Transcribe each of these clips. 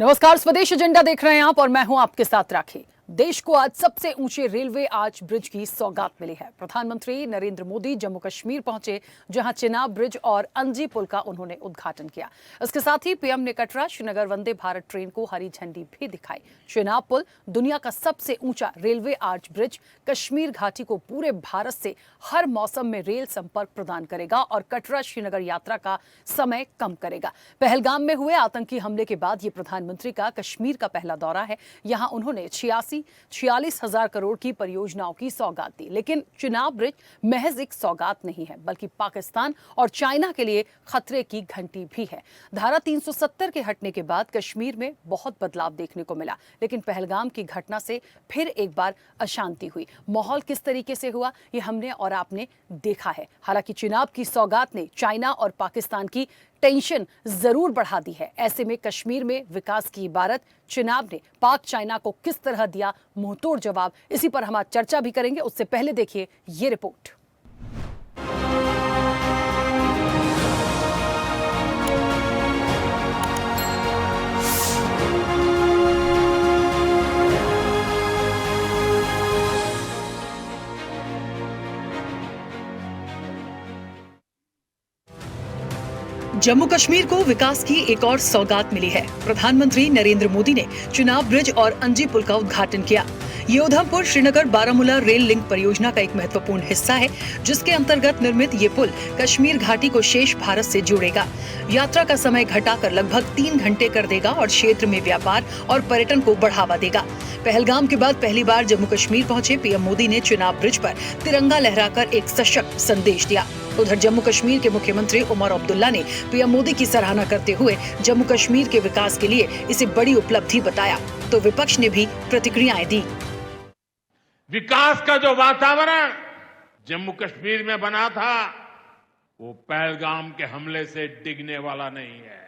नमस्कार, स्वदेश एजेंडा देख रहे हैं आप और मैं हूं आपके साथ राखी। देश को आज सबसे ऊंचे रेलवे आर्च ब्रिज की सौगात मिली है। प्रधानमंत्री नरेंद्र मोदी जम्मू कश्मीर पहुंचे, जहां चिनाब ब्रिज और अंजी पुल का उन्होंने उद्घाटन किया। इसके साथ ही पीएम ने कटरा श्रीनगर वंदे भारत ट्रेन को हरी झंडी भी दिखाई। चिनाब पुल दुनिया का सबसे ऊंचा रेलवे आर्च ब्रिज कश्मीर घाटी को पूरे भारत से हर मौसम में रेल संपर्क प्रदान करेगा और कटरा श्रीनगर यात्रा का समय कम करेगा। पहलगाम में हुए आतंकी हमले के बाद ये प्रधानमंत्री का कश्मीर का पहला दौरा है। यहां उन्होंने 46,000 करोड़ की परियोजनाओं की सौगात दी। लेकिन चिनाब ब्रिज महज एक सौगात नहीं है, बल्कि पाकिस्तान और चाइना के लिए खतरे की घंटी भी है। धारा 370 के हटने के बाद कश्मीर में बहुत बदलाव देखने को मिला, लेकिन पहलगाम की घटना से फिर एक बार अशांति हुई। माहौल किस तरीके से हुआ, ये हमने और आपने देखा है। हालांकि चिनाब की सौगात ने चाइना और पाकिस्तान की टेंशन जरूर बढ़ा दी है। ऐसे में कश्मीर में विकास की इबारत चिनाब ने पाक चाइना को किस तरह दिया मुंहतोड़ जवाब, इसी पर हम आज चर्चा भी करेंगे। उससे पहले देखिए ये रिपोर्ट। जम्मू कश्मीर को विकास की एक और सौगात मिली है। प्रधानमंत्री नरेंद्र मोदी ने चिनाब ब्रिज और अंजी पुल का उद्घाटन किया। ये उधमपुर श्रीनगर बारामूला रेल लिंक परियोजना का एक महत्वपूर्ण हिस्सा है, जिसके अंतर्गत निर्मित ये पुल कश्मीर घाटी को शेष भारत से जोड़ेगा। यात्रा का समय घटाकर लगभग 3 घंटे कर देगा और क्षेत्र में व्यापार और पर्यटन को बढ़ावा देगा। पहलगाम के बाद पहली बार जम्मू कश्मीर पहुंचे पीएम मोदी ने चिनाब ब्रिज पर तिरंगा लहराकर एक सशक्त संदेश दिया। उधर जम्मू कश्मीर के मुख्यमंत्री उमर अब्दुल्ला ने पीएम मोदी की सराहना करते हुए जम्मू कश्मीर के विकास के लिए इसे बड़ी उपलब्धि बताया, तो विपक्ष ने भी प्रतिक्रियाएं दी। विकास का जो वातावरण जम्मू कश्मीर में बना था, वो पहलगाम के हमले से डिगने वाला नहीं है।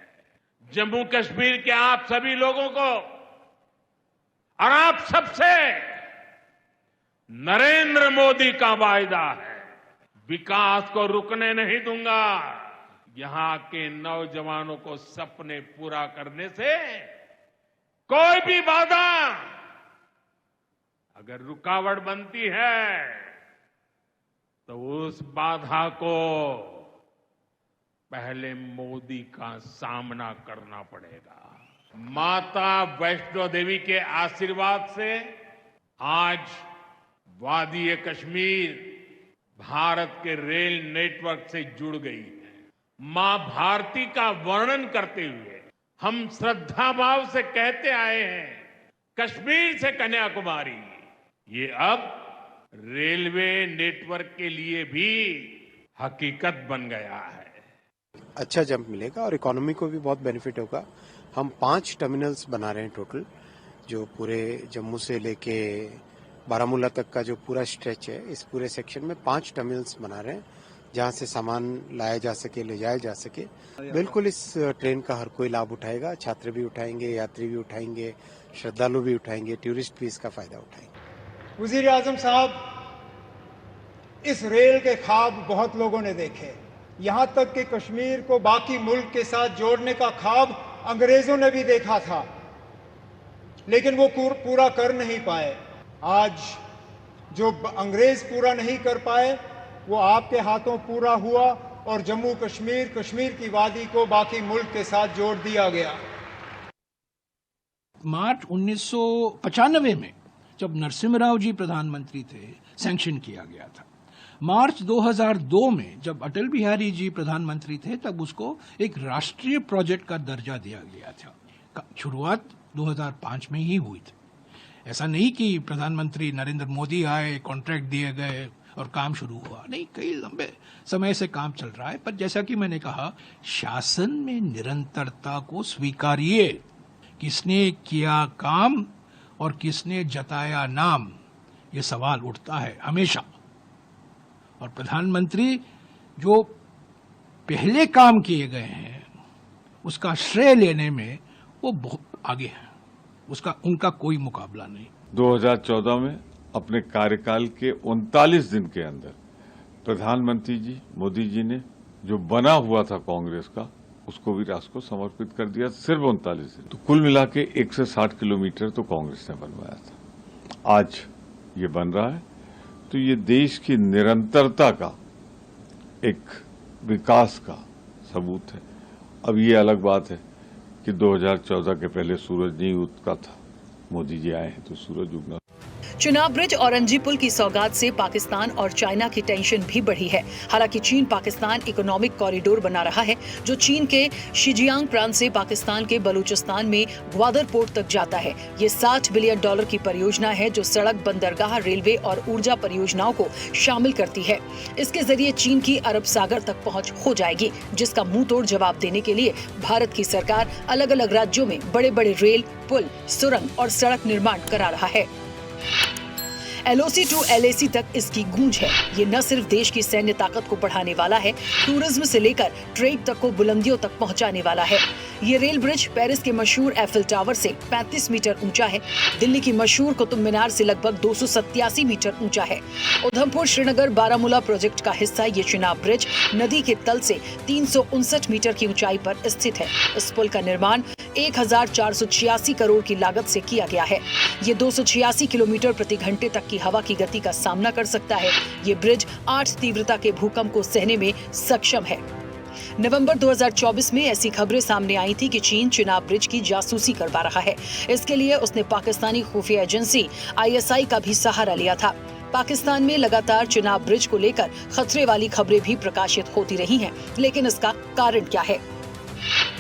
जम्मू कश्मीर के आप सभी लोगों को और आप सबसे नरेंद्र मोदी का वायदा है, विकास को रुकने नहीं दूंगा। यहां के नौजवानों को सपने पूरा करने से कोई भी बाधा अगर रुकावट बनती है, तो उस बाधा को पहले मोदी का सामना करना पड़ेगा। माता वैष्णो देवी के आशीर्वाद से आज वादी कश्मीर भारत के रेल नेटवर्क से जुड़ गई है। मां भारती का वर्णन करते हुए हम श्रद्धा भाव से कहते आए हैं, कश्मीर से कन्याकुमारी, ये अब रेलवे नेटवर्क के लिए भी हकीकत बन गया है। अच्छा जंप मिलेगा और इकोनॉमी को भी बहुत बेनिफिट होगा। हम 5 टर्मिनल्स बना रहे हैं टोटल, जो पूरे जम्मू से लेके बारामूला तक का जो पूरा स्ट्रेच है, इस पूरे सेक्शन में 5 टर्मिनल्स बना रहे हैं, जहां से सामान लाया जा सके, ले जाया जा सके। बिल्कुल इस ट्रेन का हर कोई लाभ उठाएगा। छात्र भी उठाएंगे, यात्री भी उठाएंगे, श्रद्धालु भी उठाएंगे, टूरिस्ट भी इसका फायदा उठाएंगे। वजीर आजम साहब, इस रेल के ख्वाब बहुत लोगों ने देखे। यहां तक कि कश्मीर को बाकी मुल्क के साथ जोड़ने का ख्वाब अंग्रेजों ने भी देखा था, लेकिन वो पूरा कर नहीं पाए। आज जो अंग्रेज पूरा नहीं कर पाए, वो आपके हाथों पूरा हुआ और जम्मू कश्मीर, कश्मीर की वादी को बाकी मुल्क के साथ जोड़ दिया गया। मार्च 1995 में जब नरसिम्हा राव जी प्रधानमंत्री थे, सैंक्शन किया गया था। मार्च 2002 में जब अटल बिहारी जी प्रधानमंत्री थे, तब उसको एक राष्ट्रीय प्रोजेक्ट का दर्जा दिया गया था। शुरुआत 2005 में ही हुई थी। ऐसा नहीं कि प्रधानमंत्री नरेंद्र मोदी आए, कॉन्ट्रैक्ट दिए गए और काम शुरू हुआ, नहीं, कई लंबे समय से काम चल रहा है। पर जैसा कि मैंने कहा, शासन में निरंतरता को स्वीकारिए। किसने किया काम और किसने जताया नाम, ये सवाल उठता है हमेशा। और प्रधानमंत्री जो पहले काम किए गए हैं, उसका श्रेय लेने में वो बहुत आगे है, उनका कोई मुकाबला नहीं। 2014 में अपने कार्यकाल के 39 दिन के अंदर प्रधानमंत्री जी मोदी जी ने जो बना हुआ था कांग्रेस का, उसको भी राष्ट्र को समर्पित कर दिया सिर्फ 39 दिन। तो कुल मिला के 160 किलोमीटर तो कांग्रेस ने बनवाया था, आज ये बन रहा है। तो ये देश की निरंतरता का एक विकास का सबूत है। अब ये अलग बात है कि 2014 के पहले सूरज नहीं उगता था, मोदी जी आए हैं तो सूरज उगना। चुनाव ब्रिज और अंजी पुल की सौगात से पाकिस्तान और चाइना की टेंशन भी बढ़ी है। हालांकि चीन पाकिस्तान इकोनॉमिक कॉरिडोर बना रहा है, जो चीन के शिजियांग प्रांत से पाकिस्तान के बलूचिस्तान में ग्वादर पोर्ट तक जाता है। ये $60 बिलियन की परियोजना है, जो सड़क, बंदरगाह, रेलवे और ऊर्जा परियोजनाओं को शामिल करती है। इसके जरिए चीन की अरब सागर तक पहुंच हो जाएगी, जिसका मुंह तोड़ जवाब देने के लिए भारत की सरकार अलग अलग राज्यों में बड़े बड़े रेल, पुल, सुरंग और सड़क निर्माण करा रहा है। LOC to LAC तक इसकी गूंज है। ये न सिर्फ देश की सैन्य ताकत को बढ़ाने वाला है, टूरिज्म से लेकर ट्रेड तक को बुलंदियों तक पहुंचाने वाला है। ये रेल ब्रिज पेरिस के मशहूर एफिल टावर से 35 मीटर ऊंचा है। दिल्ली की मशहूर कुतुब मीनार से लगभग 287 मीटर ऊंचा है। उधमपुर श्रीनगर बारामूला प्रोजेक्ट का हिस्सा ये चुनाव ब्रिज नदी के तल से 359 मीटर की ऊंचाई पर स्थित है। इस पुल का निर्माण 1486 करोड़ की लागत से किया गया है। ये 286 किलोमीटर प्रति घंटे तक की हवा की गति का सामना कर सकता है। ये ब्रिज 8 तीव्रता के भूकंप को सहने में सक्षम है। नवंबर 2024 में ऐसी खबरें सामने आई थी कि चीन चुनाव ब्रिज की जासूसी करवा रहा है। इसके लिए उसने पाकिस्तानी खुफिया एजेंसी ISI का भी सहारा लिया था। पाकिस्तान में लगातार चुनाव ब्रिज को लेकर खतरे वाली खबरें भी प्रकाशित होती रही हैं, लेकिन इसका कारण क्या है?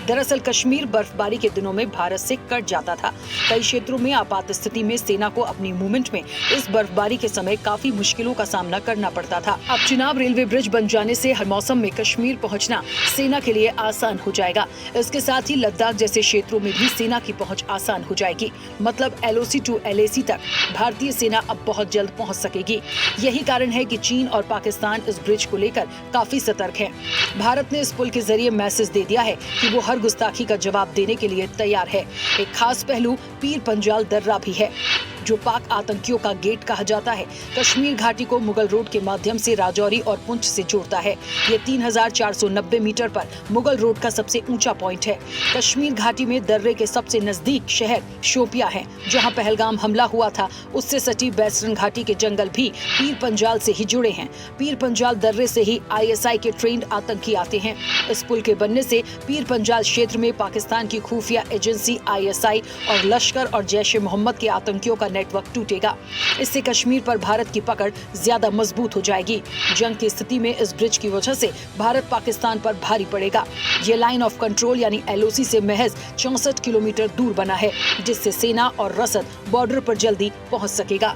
दरअसल कश्मीर बर्फबारी के दिनों में भारत से कट जाता था। कई क्षेत्रों में आपात स्थिति में सेना को अपनी मूवमेंट में इस बर्फबारी के समय काफी मुश्किलों का सामना करना पड़ता था। अब चुनाव रेलवे ब्रिज बन जाने से हर मौसम में कश्मीर पहुंचना सेना के लिए आसान हो जाएगा। इसके साथ ही लद्दाख जैसे क्षेत्रों में भी सेना की पहुंच आसान हो जाएगी। मतलब LOC to LAC तक भारतीय सेना अब बहुत जल्द पहुँच सकेगी। यही कारण है कि चीन और पाकिस्तान इस ब्रिज को लेकर काफी सतर्क है। भारत ने इस पुल के जरिए मैसेज दे दिया है कि वो हर गुस्ताखी का जवाब देने के लिए तैयार है। एक खास पहलू पीर पंजाल दर्रा भी है, जो पाक आतंकियों का गेट कहा जाता है। कश्मीर घाटी को मुगल रोड के माध्यम से राजौरी और पुंछ से जोड़ता है। ये 3490 मीटर पर मुगल रोड का सबसे ऊंचा पॉइंट है। कश्मीर घाटी में दर्रे के सबसे नजदीक शहर शोपिया है, जहां पहलगाम हमला हुआ था। उससे सटी बैसरन घाटी के जंगल भी पीर पंजाल से ही जुड़े हैं। पीर पंजाल दर्रे से ही ISI के ट्रेंड आतंकी आते हैं। इस पुल के बनने से पीर पंजाल क्षेत्र में पाकिस्तान की खुफिया एजेंसी ISI और लश्कर और जैश ए मोहम्मद के आतंकियों का नेटवर्क टूटेगा। इससे कश्मीर पर भारत की पकड़ ज्यादा मजबूत हो जाएगी। जंग की स्थिति में इस ब्रिज की वजह से भारत पाकिस्तान पर भारी पड़ेगा। ये लाइन ऑफ कंट्रोल यानी LOC से महज 64 किलोमीटर दूर बना है, जिससे सेना और रसद बॉर्डर पर जल्दी पहुंच सकेगा।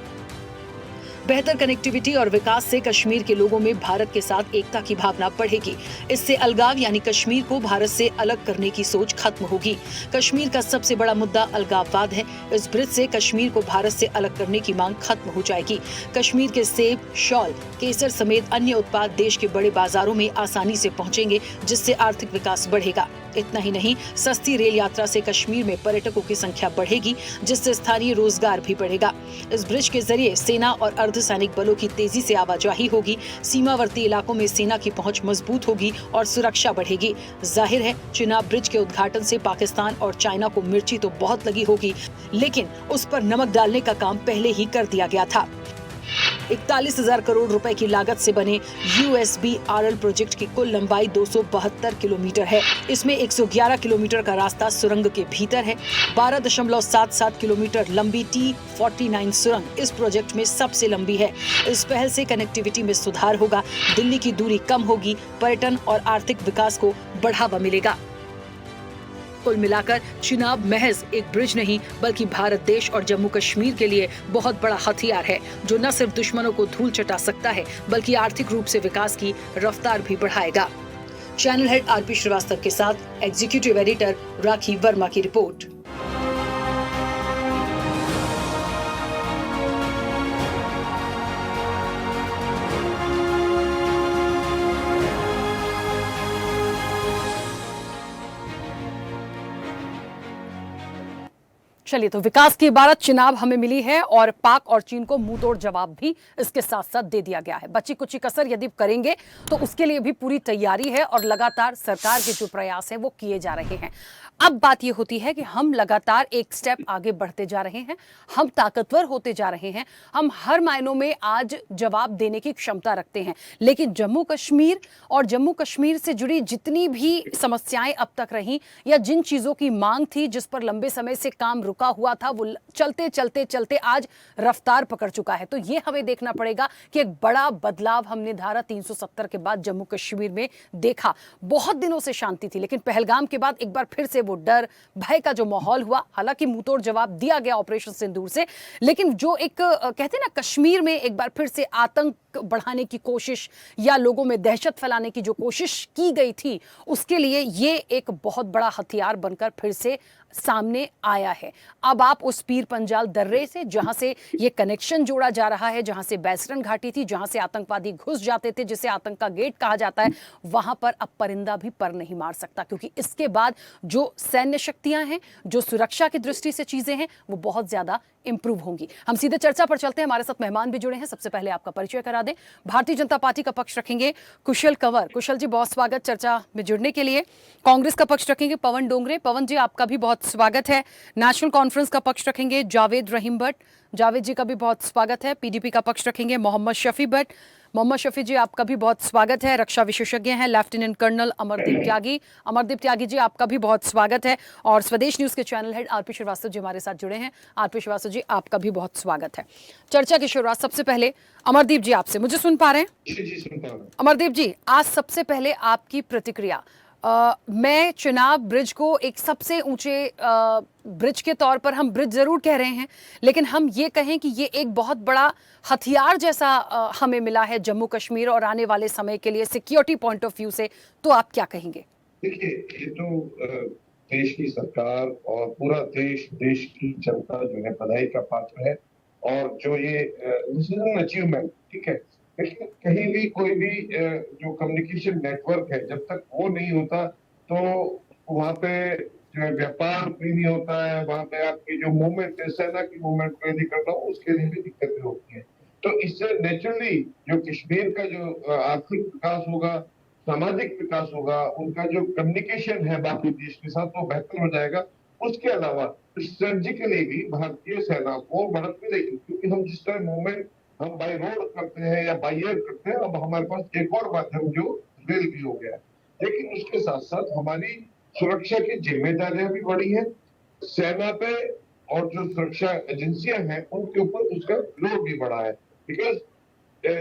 बेहतर कनेक्टिविटी और विकास से कश्मीर के लोगों में भारत के साथ एकता की भावना बढ़ेगी। इससे अलगाव यानी कश्मीर को भारत से अलग करने की सोच खत्म होगी। कश्मीर का सबसे बड़ा मुद्दा अलगाववाद है। इस ब्रिज से कश्मीर को भारत से अलग करने की मांग खत्म हो जाएगी। कश्मीर के सेब, शॉल, केसर समेत अन्य उत्पाद देश के बड़े बाजारों में आसानी से पहुंचेंगे, जिससे आर्थिक विकास बढ़ेगा। इतना ही नहीं, सस्ती रेल यात्रा से कश्मीर में पर्यटकों की संख्या बढ़ेगी, जिससे स्थानीय रोजगार भी बढ़ेगा। इस ब्रिज के जरिए सेना और अर्धसैनिक बलों की तेजी से आवाजाही होगी। सीमावर्ती इलाकों में सेना की पहुंच मजबूत होगी और सुरक्षा बढ़ेगी। जाहिर है, चुनाव ब्रिज के उद्घाटन से पाकिस्तान और चाइना को मिर्ची तो बहुत लगी होगी, लेकिन उस पर नमक डालने का काम पहले ही कर दिया गया था। 41,000 करोड़ रुपए की लागत से बने USBRL प्रोजेक्ट की कुल लंबाई 272 किलोमीटर है। इसमें 111 किलोमीटर का रास्ता सुरंग के भीतर है। 12.77 किलोमीटर लंबी T49 सुरंग इस प्रोजेक्ट में सबसे लंबी है। इस पहल से कनेक्टिविटी में सुधार होगा, दिल्ली की दूरी कम होगी, पर्यटन और आर्थिक विकास को बढ़ावा मिलेगा। कुल मिलाकर चुनाव महज एक ब्रिज नहीं, बल्कि भारत देश और जम्मू कश्मीर के लिए बहुत बड़ा हथियार है, जो न सिर्फ दुश्मनों को धूल चटा सकता है, बल्कि आर्थिक रूप से विकास की रफ्तार भी बढ़ाएगा। चैनल हेड RP श्रीवास्तव के साथ एग्जीक्यूटिव एडिटर राखी वर्मा की रिपोर्ट। चलिए, तो विकास की इबारत चिनाब हमें मिली है और पाक और चीन को मुंह तोड़ जवाब भी इसके साथ साथ दे दिया गया है। बची कुची कसर यदि करेंगे तो उसके लिए भी पूरी तैयारी है और लगातार सरकार के जो प्रयास हैं वो किए जा रहे हैं। अब बात ये होती है कि हम लगातार एक स्टेप आगे बढ़ते जा रहे हैं, हम ताकतवर होते जा रहे हैं, हम हर मायनों में आज जवाब देने की क्षमता रखते हैं। लेकिन जम्मू कश्मीर और जम्मू कश्मीर से जुड़ी जितनी भी समस्याएं अब तक रहीं या जिन चीजों की मांग थी, जिस पर लंबे समय से काम रुका हुआ था, वो चलते चलते चलते आज रफ्तार पकड़ चुका है। तो ये हमें देखना पड़ेगा कि एक बड़ा बदलाव हमने धारा 370 के बाद जम्मू कश्मीर में देखा। बहुत दिनों से शांति थी, लेकिन पहलगाम के बाद एक बार फिर से वो डर भय का जो माहौल हुआ, हालांकि मुंहतोड़ जवाब दिया गया ऑपरेशन सिंदूर से, लेकिन जो एक कहते हैं ना, कश्मीर में एक बार फिर से आतंक बढ़ाने की कोशिश या लोगों में दहशत फैलाने की जो कोशिश की गई थी, उसके लिए ये एक बहुत बड़ा हथियार बनकर फिर से सामने आया है। अब आप उस पीर पंजाल दर्रे से, जहां से ये कनेक्शन जोड़ा जा रहा है, जहां से बैसरन घाटी थी, जहां से आतंकवादी घुस जाते थे, जिसे आतंक का गेट कहा जाता है, वहां पर अब परिंदा भी पर नहीं मार सकता, क्योंकि इसके बाद जो सैन्य शक्तियां हैं, जो सुरक्षा की दृष्टि से चीजें हैं, वो बहुत ज्यादा इंप्रूव होंगी। हम सीधे चर्चा पर चलते हैं। हमारे साथ मेहमान भी जुड़े हैं। सबसे पहले आपका परिचय करा दें। भारतीय जनता पार्टी का पक्ष रखेंगे कुशल कंवर। कुशल जी, बहुत स्वागत चर्चा में जुड़ने के लिए। कांग्रेस का पक्ष रखेंगे पवन डोंगरे। पवन जी, आपका भी बहुत स्वागत है। नेशनल कॉन्फ्रेंस का पक्ष रखेंगे जावेद रहीम भट्ट। जावेद जी का भी बहुत स्वागत है। पीडीपी का पक्ष रखेंगे मोहम्मद शफी भट्ट। मोहम्मद शफी जी, आपका भी बहुत स्वागत है। रक्षा विशेषज्ञ हैं लेफ्टिनेंट कर्नल अमरदीप त्यागी। अमरदीप त्यागी जी, आपका भी बहुत स्वागत है। और स्वदेश न्यूज के channel head RP Srivastava ji हमारे साथ जुड़े हैं। आरपी श्रीवास्तव जी, आपका भी बहुत स्वागत है। चर्चा की शुरुआत सबसे पहले अमरदीप जी आपसे। मुझे सुन पा रहे हैं? जी सुन पा रहा हूं। अमरदीप जी, आज सबसे पहले आपकी प्रतिक्रिया। मैं चिनाब ब्रिज को एक सबसे ऊंचे ब्रिज के तौर पर, हम ब्रिज जरूर कह रहे हैं, लेकिन हम ये कहें कि ये एक बहुत बड़ा हथियार जैसा हमें मिला है जम्मू कश्मीर और आने वाले समय के लिए सिक्योरिटी पॉइंट ऑफ व्यू से, तो आप क्या कहेंगे? देखिए, ये तो देश की सरकार और पूरा देश की जनता जो है बधाई का पात्र है। और जो ये अचीवमेंट, ठीक है, लेकिन कहीं भी कोई भी जो कम्युनिकेशन नेटवर्क है, जब तक वो नहीं होता तो वहाँ पे जो है व्यापार भी नहीं होता है। वहाँ पे आपकी जो मूवमेंट है, सेना की मूवमेंट को यदि करना हो, उसके लिए भी दिक्कतें होती है। तो इससे नेचुरली जो कश्मीर का जो आर्थिक विकास होगा, सामाजिक विकास होगा, उनका जो कम्युनिकेशन है बाकी देश के साथ, वो बेहतर हो जाएगा। उसके अलावा स्ट्रेटेजिकली भी भारतीय सेना को मदद मिलेगी, क्योंकि हम जिस तरह मूवमेंट हम बाय रोड करते हैं या बाय एयर करते हैं, अब हमारे पास एक और माध्यम जो रेल भी हो गया है। लेकिन उसके साथ साथ हमारी सुरक्षा की जिम्मेदारियां भी बढ़ी है सेना पे, और जो सुरक्षा एजेंसियां हैं उनके ऊपर उसका लोड भी बढ़ा है। बिकॉज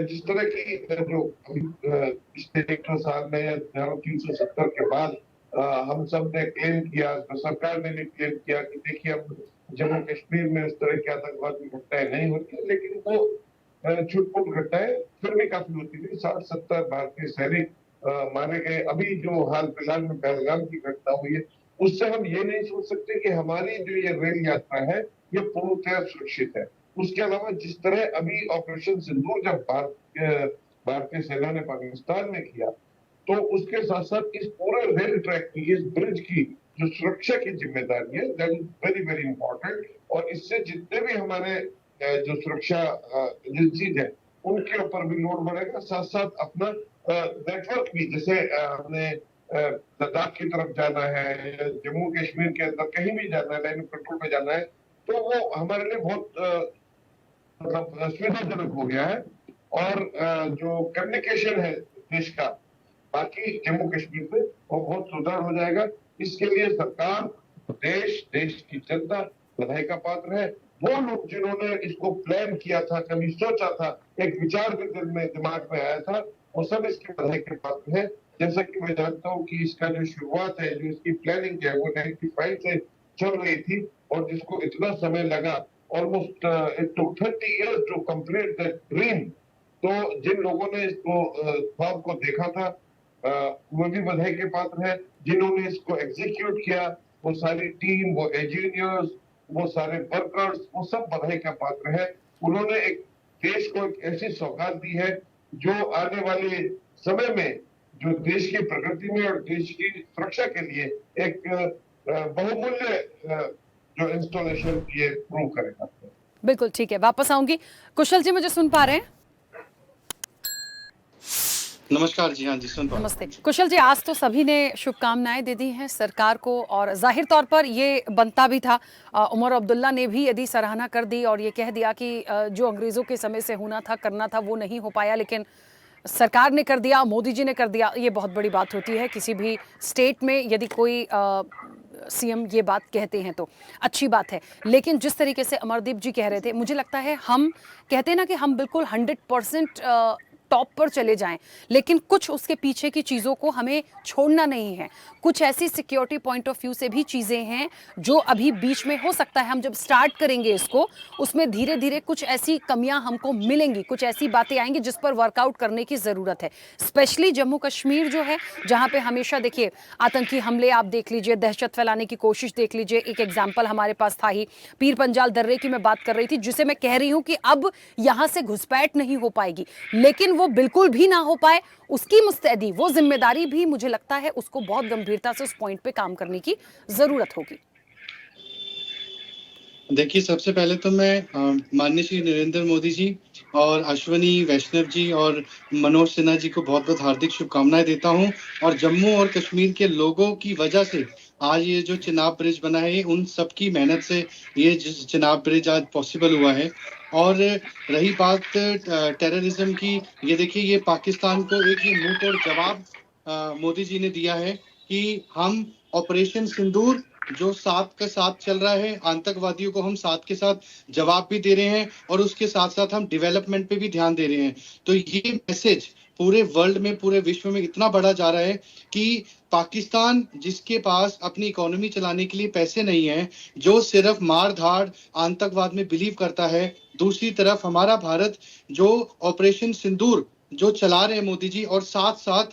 जिस तरह की जो पिछले 1-2 साल में या 370 के बाद हम सब ने क्लेम किया, सरकार ने भी क्लेम किया कि देखिए अब जम्मू कश्मीर में इस तरह की आतंकवादी घटनाएं नहीं होती, लेकिन वो छुटपुट घटनाएं फिर भी काफी होती थी। 60-70 भारतीय सैनिक मारे गए। अभी जो हाल फिलहाल में पहलगाम की घटना हुई है, उससे हम ये नहीं सोच सकते कि हमारी जो ये रेल यात्रा है ये पूर्णतः सुरक्षित है। उसके अलावा जिस तरह अभी ऑपरेशन सिंदूर जब भारतीय सेना ने पाकिस्तान में किया, तो उसके साथ साथ इस पूरे रेल ट्रैक की, इस ब्रिज की जो सुरक्षा की जिम्मेदारी है, that is very very important. और इससे जितने भी हमारे जो सुरक्षा एजेंसीज है उनके ऊपर भी लोड बढ़ेगा। साथ साथ अपना नेटवर्क भी, जैसे हमने लद्दाख की तरफ जाना है, जम्मू कश्मीर के अंदर कहीं भी जाना है, लाइन ऑफ कंट्रोल में जाना है, तो वो हमारे लिए बहुत मतलब सुविधाजनक हो गया है। और जो कम्युनिकेशन है देश का बाकी जम्मू कश्मीर से, वो बहुत सुदृढ़ हो जाएगा। इसके लिए सरकार, देश की जनता बधाई का पात्र है। वो लोग जिन्होंने इसको प्लान किया था, कभी सोचा था, एक विचार भी दिल में दिमाग में आया था, वो सब इसकी बधाई के पात्र है। जैसा कि मैं जानता हूँ कि इसका जो शुरुआत है, जो इसकी प्लानिंग है, वो 95 से चल रही थी, और जिसको इतना समय लगा, almost it took 30 years to complete that dream. तो जिन लोगों ने इसको ख्वाब को देखा था, वो भी बधाई के पात्र है। जिन्होंने इसको एग्जीक्यूट किया, वो सारी टीम, वो इंजीनियर्स, वो सारे वर्कर्स, वो सब बधाई का पात्र है। उन्होंने एक देश को एक ऐसी सौगात दी है जो आने वाले समय में जो देश की प्रगति में और देश की सुरक्षा के लिए एक बहुमूल्य जो इंस्टॉलेशन ये प्रूव करेगा। बिल्कुल ठीक है, वापस आऊंगी। कुशल जी मुझे सुन पा रहे हैं? नमस्कार जी, हाँ जी, सुन पा रहा हूँ। नमस्ते कुशल जी, आज तो सभी ने शुभकामनाएं दे दी हैं सरकार को और जाहिर तौर पर ये बनता भी था। उमर अब्दुल्ला ने भी यदि सराहना कर दी और ये कह दिया कि जो अंग्रेजों के समय से होना था करना था वो नहीं हो पाया, लेकिन सरकार ने कर दिया, मोदी जी ने कर दिया। ये बहुत बड़ी बात होती है किसी भी स्टेट में यदि कोई सीएम ये बात कहते हैं तो अच्छी बात है। लेकिन जिस तरीके से अमरदीप जी कह रहे थे, मुझे लगता है हम कहते हैं ना कि हम बिल्कुल 100% टॉप पर चले जाएं, लेकिन कुछ उसके पीछे की चीज़ों को हमें छोड़ना नहीं है। कुछ ऐसी सिक्योरिटी पॉइंट ऑफ व्यू से भी चीज़ें हैं जो अभी बीच में हो सकता है हम जब स्टार्ट करेंगे इसको, उसमें धीरे धीरे कुछ ऐसी कमियां हमको मिलेंगी, कुछ ऐसी बातें आएंगी जिस पर वर्कआउट करने की ज़रूरत है। स्पेशली जम्मू कश्मीर जो है, जहाँ पे हमेशा देखिए आतंकी हमले आप देख लीजिए, दहशत फैलाने की कोशिश देख लीजिए। एक एग्जाम्पल हमारे पास था ही, पीर पंजाल दर्रे की मैं बात कर रही थी, जिसे मैं कह रही हूँ कि अब यहाँ से घुसपैठ नहीं हो पाएगी, लेकिन वो बिल्कुल भी ना हो पाए उसकी मुस्तैदी, वो जिम्मेदारी भी मुझे लगता है उसको बहुत गंभीरता से उस पॉइंट पे काम करने की जरूरत होगी। देखिए, सबसे पहले तो मैं माननीय श्री नरेंद्र मोदी जी और अश्वनी वैष्णव जी और मनोज सिन्हा जी को बहुत बहुत हार्दिक शुभकामनाएं देता हूं। और जम्मू और कश्मीर के लोगों की वजह से आज ये जो चिनाब ब्रिज बना है, उन सबकी मेहनत से ये चिनाब ब्रिज आज पॉसिबल हुआ है। और रही बात टेररिज्म की, ये देखिए, ये पाकिस्तान को एक ये मुंह तोड़ जवाब मोदी जी ने दिया है कि हम ऑपरेशन सिंदूर जो साथ के साथ चल रहा है, आतंकवादियों को हम साथ के साथ जवाब भी दे रहे हैं और उसके साथ साथ हम डेवलपमेंट पे भी ध्यान दे रहे हैं। तो ये मैसेज पूरे वर्ल्ड में, पूरे विश्व में इतना बढ़ा जा रहा है कि पाकिस्तान, जिसके पास अपनी इकोनॉमी चलाने के लिए पैसे नहीं है, जो सिर्फ मार धाड़ आतंकवाद में बिलीव करता है, दूसरी तरफ हमारा भारत जो ऑपरेशन सिंदूर जो चला रहे हैं मोदी जी और साथ साथ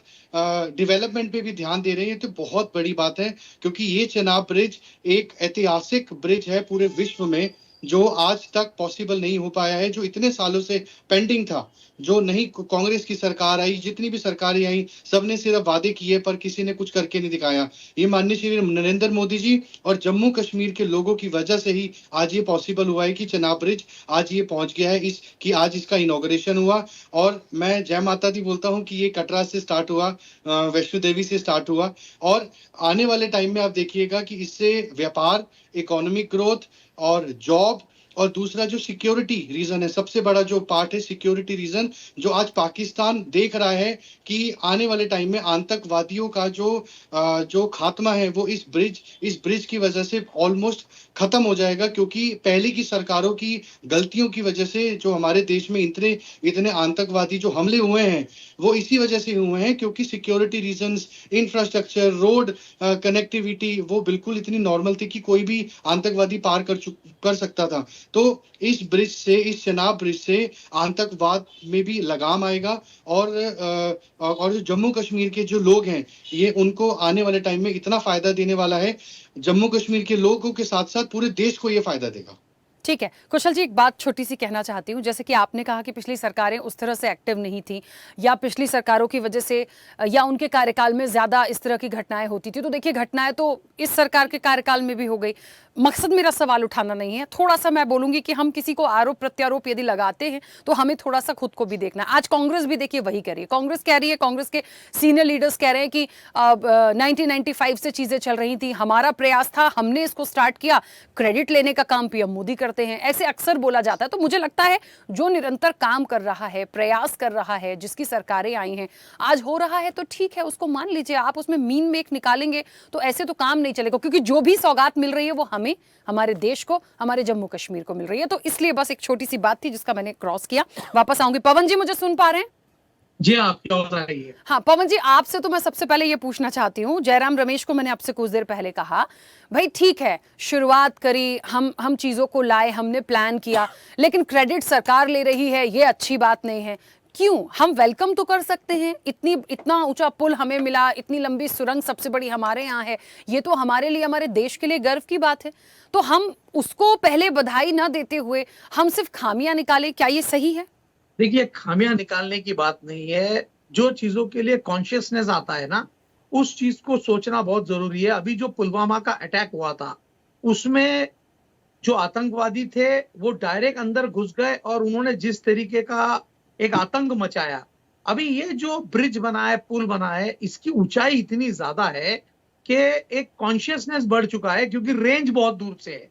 डेवलपमेंट पे भी ध्यान दे रहे हैं, तो बहुत बड़ी बात है। क्योंकि ये चिनाब ब्रिज एक ऐतिहासिक ब्रिज है पूरे विश्व में, जो आज तक पॉसिबल नहीं हो पाया है, जो इतने सालों से पेंडिंग था, जो नहीं कांग्रेस की सरकार आई, जितनी भी सरकारें आई, सबने सिर्फ वादे किए पर किसी ने कुछ करके नहीं दिखाया। ये माननीय श्री नरेंद्र मोदी जी और जम्मू कश्मीर के लोगों की वजह से ही आज ये पॉसिबल हुआ है कि चिनाब ब्रिज आज ये पहुंच गया है, कि आज इसका इनॉग्रेशन हुआ। और मैं जय माता दी बोलता हूँ कि ये कटरा से स्टार्ट हुआ, वैष्णो देवी से स्टार्ट हुआ, और आने वाले टाइम में आप देखिएगा कि इससे व्यापार, इकोनॉमिक ग्रोथ और जॉब, और दूसरा जो सिक्योरिटी रीजन है, सबसे बड़ा जो पार्ट है सिक्योरिटी रीजन, जो आज पाकिस्तान देख रहा है कि आने वाले टाइम में आतंकवादियों का जो खात्मा है वो इस ब्रिज की वजह से ऑलमोस्ट खत्म हो जाएगा। क्योंकि पहले की सरकारों की गलतियों की वजह से जो हमारे देश में इतने आतंकवादी जो हमले हुए हैं, वो इसी वजह से हुए हैं क्योंकि security reasons, infrastructure, road connectivity वो बिल्कुल इतनी नॉर्मल थी कि कोई भी आतंकवादी पार कर सकता था। तो इस ब्रिज से, इस चिनाब ब्रिज से आतंकवाद में भी लगाम आएगा, और जो जम्मू कश्मीर के जो लोग हैं, ये उनको आने वाले टाइम में इतना फायदा देने वाला है, जम्मू कश्मीर के लोगों के साथ साथ पूरे देश को ये फायदा देगा। ठीक है कुशल जी, एक बात छोटी सी कहना चाहती हूँ। जैसे कि आपने कहा कि पिछली सरकारें उस तरह से एक्टिव नहीं थी, या पिछली सरकारों की वजह से, या उनके कार्यकाल में ज़्यादा इस तरह की घटनाएं होती थी। तो देखिए, घटनाएं तो इस सरकार के कार्यकाल में भी हो गई। मकसद मेरा सवाल उठाना नहीं है, थोड़ा सा मैं बोलूंगी कि हम किसी को आरोप प्रत्यारोप यदि लगाते हैं तो हमें थोड़ा सा खुद को भी देखना है। आज कांग्रेस भी देखिए वही कर रही है। कांग्रेस कह रही है, कांग्रेस के सीनियर लीडर्स कह रहे हैं कि 1995 से चीजें चल रही थी, हमारा प्रयास था, हमने इसको स्टार्ट किया, क्रेडिट लेने का काम पीएम मोदी करते हैं, ऐसे अक्सर बोला जाता है। तो मुझे लगता है जो निरंतर काम कर रहा है, प्रयास कर रहा है, जिसकी सरकारें आई हैं, आज हो रहा है तो ठीक है, उसको मान लीजिए। आप उसमें मीन मेक निकालेंगे तो ऐसे तो काम नहीं चलेगा, क्योंकि जो भी सौगात मिल रही है वो हमें, हमारे देश को, हमारे जम्मू कश्मीर को मिल रही है। तो इसलिए बस एक छोटी सी बात थी जिसका मैंने क्रॉस किया। वापस आऊंगी। पवन जी मुझे सुन पा रहे हैं? जी आप क्या होता है ये? हाँ पवन जी, आपसे तो मैं सबसे पहले ये पूछना चाहती हूँ, जयराम रमेश को मैंने आपसे कुछ देर पहले कहा, भाई ठीक है, शुरुआत करी, हम चीजों को लाए, हमने प्लान किया, लेकिन क्रेडिट सरकार ले रही है, ये अच्छी बात नहीं है। क्यों? हम वेलकम तो कर सकते हैं, इतना ऊंचा पुल हमें मिला, इतनी लंबी सुरंग सबसे बड़ी हमारे यहाँ है, ये तो हमारे लिए, हमारे देश के लिए गर्व की बात है। तो हम उसको पहले बधाई ना देते हुए हम सिर्फ खामियां निकाले, क्या ये सही है? देखिए, खामियां निकालने की बात नहीं है। जो चीजों के लिए कॉन्शियसनेस आता है ना, उस चीज को सोचना बहुत जरूरी है। अभी जो पुलवामा का अटैक हुआ था, उसमें जो आतंकवादी थे वो डायरेक्ट अंदर घुस गए और उन्होंने जिस तरीके का एक आतंक मचाया। अभी ये जो ब्रिज बना है, पुल बना है, इसकी ऊंचाई इतनी ज्यादा है कि एक कॉन्शियसनेस बढ़ चुका है क्योंकि रेंज बहुत दूर से है।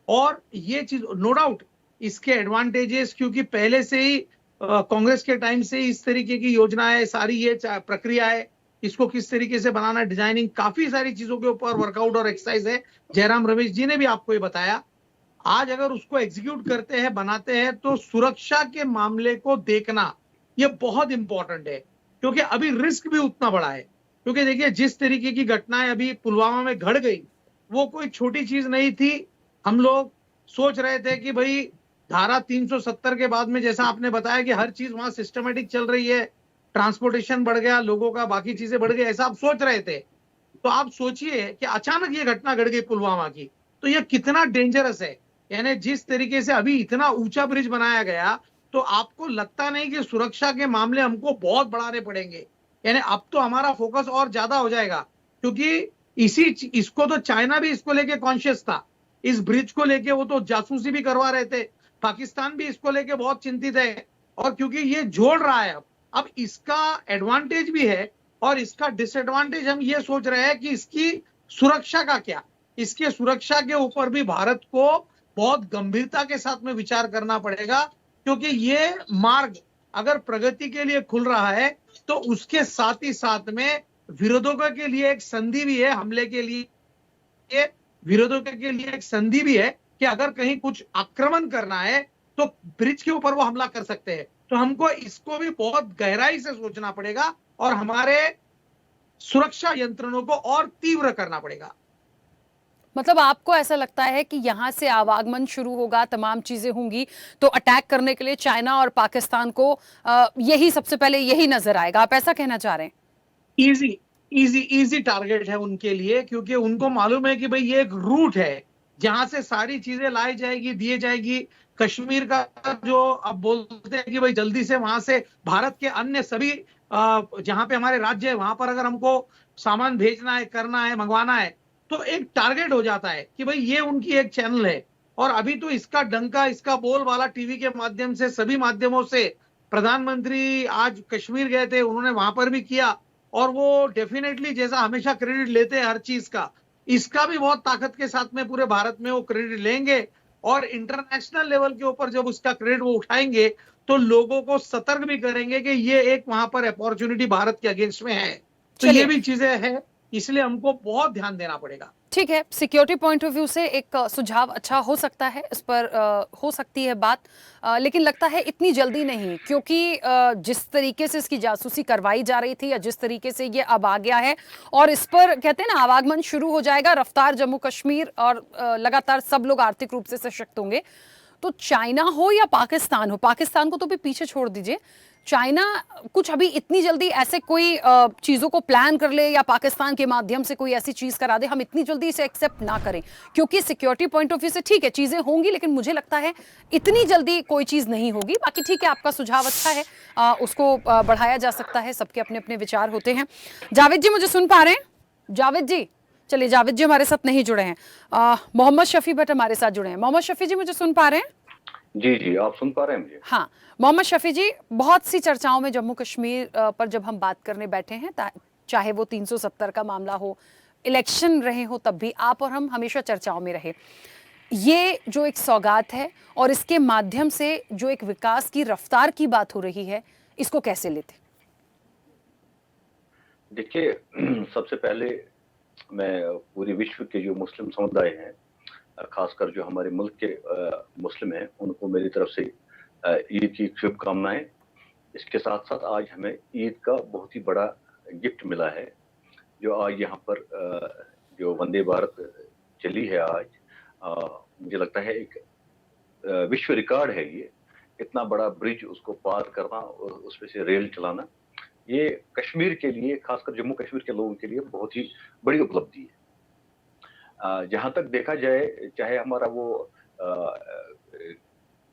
और ये चीज नो डाउट इसके एडवांटेजेस, क्योंकि पहले से ही कांग्रेस के टाइम से इस तरीके की योजनाएं, सारी ये प्रक्रिया है, इसको किस तरीके से बनाना, डिजाइनिंग, काफी सारी चीजों के ऊपर वर्कआउट और एक्सरसाइज है। जयराम रमेश जी ने भी आपको ये बताया। आज अगर उसको एग्जीक्यूट करते हैं, बनाते हैं, तो सुरक्षा के मामले को देखना ये बहुत इंपॉर्टेंट है क्योंकि अभी रिस्क भी उतना बड़ा है। क्योंकि देखिए जिस तरीके की घटनाएं अभी पुलवामा में घट गई वो कोई छोटी चीज नहीं थी। हम लोग सोच रहे थे कि भाई धारा 370 के बाद में, जैसा आपने बताया कि हर चीज वहां सिस्टमेटिक चल रही है, ट्रांसपोर्टेशन बढ़ गया, लोगों का बाकी चीजें बढ़ गई, ऐसा आप सोच रहे थे। तो आप सोचिए कि अचानक ये घटना घट गई पुलवामा की, तो ये कितना डेंजरस है। यानी जिस तरीके से अभी इतना ऊंचा ब्रिज बनाया गया, तो आपको लगता नहीं कि सुरक्षा के मामले हमको बहुत बढ़ाने पड़ेंगे। यानी अब तो हमारा फोकस और ज्यादा हो जाएगा क्योंकि इसको तो चाइना भी इसको लेके कॉन्शियस था। इस ब्रिज को लेके वो तो जासूसी भी करवा रहे थे, पाकिस्तान भी इसको लेके बहुत चिंतित है। और क्योंकि ये जोड़ रहा है, अब इसका एडवांटेज भी है और इसका डिसएडवांटेज हम ये सोच रहे हैं कि इसकी सुरक्षा का क्या। इसके सुरक्षा के ऊपर भी भारत को बहुत गंभीरता के साथ में विचार करना पड़ेगा क्योंकि ये मार्ग अगर प्रगति के लिए खुल रहा है तो उसके साथ ही साथ में विरोधों के लिए एक संधि भी है, हमले के लिए विरोधों के लिए एक संधि भी है कि अगर कहीं कुछ आक्रमण करना है तो ब्रिज के ऊपर वो हमला कर सकते हैं। तो हमको इसको भी बहुत गहराई से सोचना पड़ेगा और हमारे सुरक्षा यंत्रणों को और तीव्र करना पड़ेगा। मतलब आपको ऐसा लगता है कि यहाँ से आवागमन शुरू होगा, तमाम चीजें होंगी, तो अटैक करने के लिए चाइना और पाकिस्तान को यही सबसे पहले यही नजर आएगा, आप ऐसा कहना चाह रहे हैं? इजी टारगेट है उनके लिए क्योंकि उनको मालूम है कि भाई ये एक रूट है जहां से सारी चीजें लाई जाएगी, दिए जाएगी। कश्मीर का जो अब बोलते हैं कि भाई जल्दी से वहां से भारत के अन्य सभी जहां पे हमारे राज्य है वहां पर अगर हमको सामान भेजना है, करना है, मंगवाना है, तो एक टारगेट हो जाता है कि भाई ये उनकी एक चैनल है। और अभी तो इसका डंका, इसका बोल वाला टीवी के माध्यम से, सभी माध्यमों से, प्रधानमंत्री आज कश्मीर गए थे, उन्होंने वहां पर भी किया और वो डेफिनेटली जैसा हमेशा क्रेडिट लेते हैं हर चीज का, इसका भी बहुत ताकत के साथ में पूरे भारत में वो क्रेडिट लेंगे। और इंटरनेशनल लेवल के ऊपर जब उसका क्रेडिट वो उठाएंगे तो लोगों को सतर्क भी करेंगे कि ये एक वहां पर अपॉर्चुनिटी भारत के अगेंस्ट में है। तो ये भी चीजें हैं, इसलिए हमको बहुत ध्यान देना पड़ेगा। ठीक है, सिक्योरिटी पॉइंट ऑफ व्यू से एक सुझाव अच्छा हो सकता है, इस पर हो सकती है बात, लेकिन लगता है इतनी जल्दी नहीं, क्योंकि जिस तरीके से इसकी जासूसी करवाई जा रही थी या जिस तरीके से ये अब आ गया है और इस पर कहते हैं ना आवागमन शुरू हो जाएगा, रफ्तार जम्मू कश्मीर और लगातार सब लोग आर्थिक रूप से सशक्त होंगे। तो चाइना हो या पाकिस्तान हो, पाकिस्तान को तो भी पीछे छोड़ दीजिए, चाइना कुछ अभी इतनी जल्दी ऐसे कोई चीज़ों को प्लान कर ले या पाकिस्तान के माध्यम से कोई ऐसी चीज़ करा दे, हम इतनी जल्दी इसे एक्सेप्ट ना करें। क्योंकि सिक्योरिटी पॉइंट ऑफ व्यू से ठीक है चीज़ें होंगी, लेकिन मुझे लगता है इतनी जल्दी कोई चीज़ नहीं होगी। बाकी ठीक है, आपका सुझाव अच्छा है, उसको बढ़ाया जा सकता है, सबके अपने अपने विचार होते हैं। जावेद जी मुझे सुन पा रहे हैं? जावेद जी, चलिए जावेद जी हमारे साथ नहीं जुड़े हैं। मोहम्मद शफी भट्ट हमारे साथ जुड़े हैं। मोहम्मद शफी जी मुझे सुन पा रहे हैं? जी आप सुन पा रहे हैं मुझे? हाँ मोहम्मद शफी जी, बहुत सी चर्चाओं में जम्मू कश्मीर पर जब हम बात करने बैठे हैं, चाहे वो 370 का मामला हो, इलेक्शन रहे हो, तब भी आप और हम हमेशा चर्चाओं में रहे। ये जो एक सौगात है और इसके माध्यम से जो एक विकास की रफ्तार की बात हो रही है, इसको कैसे लेते? देखिए, सबसे पहले मैं पूरे विश्व के जो मुस्लिम समुदाय हैं, खासकर जो हमारे मुल्क के मुस्लिम हैं, उनको मेरी तरफ से ईद की शुभकामनाएं। इसके साथ साथ आज हमें ईद का बहुत ही बड़ा गिफ्ट मिला है, जो आज यहाँ पर जो वंदे भारत चली है आज, मुझे लगता है एक विश्व रिकॉर्ड है ये। इतना बड़ा ब्रिज, उसको पार करना और उसमें से रेल चलाना, ये कश्मीर के लिए, खासकर जम्मू कश्मीर के लोगों के लिए बहुत ही बड़ी उपलब्धि है। जहां तक देखा जाए, चाहे हमारा वो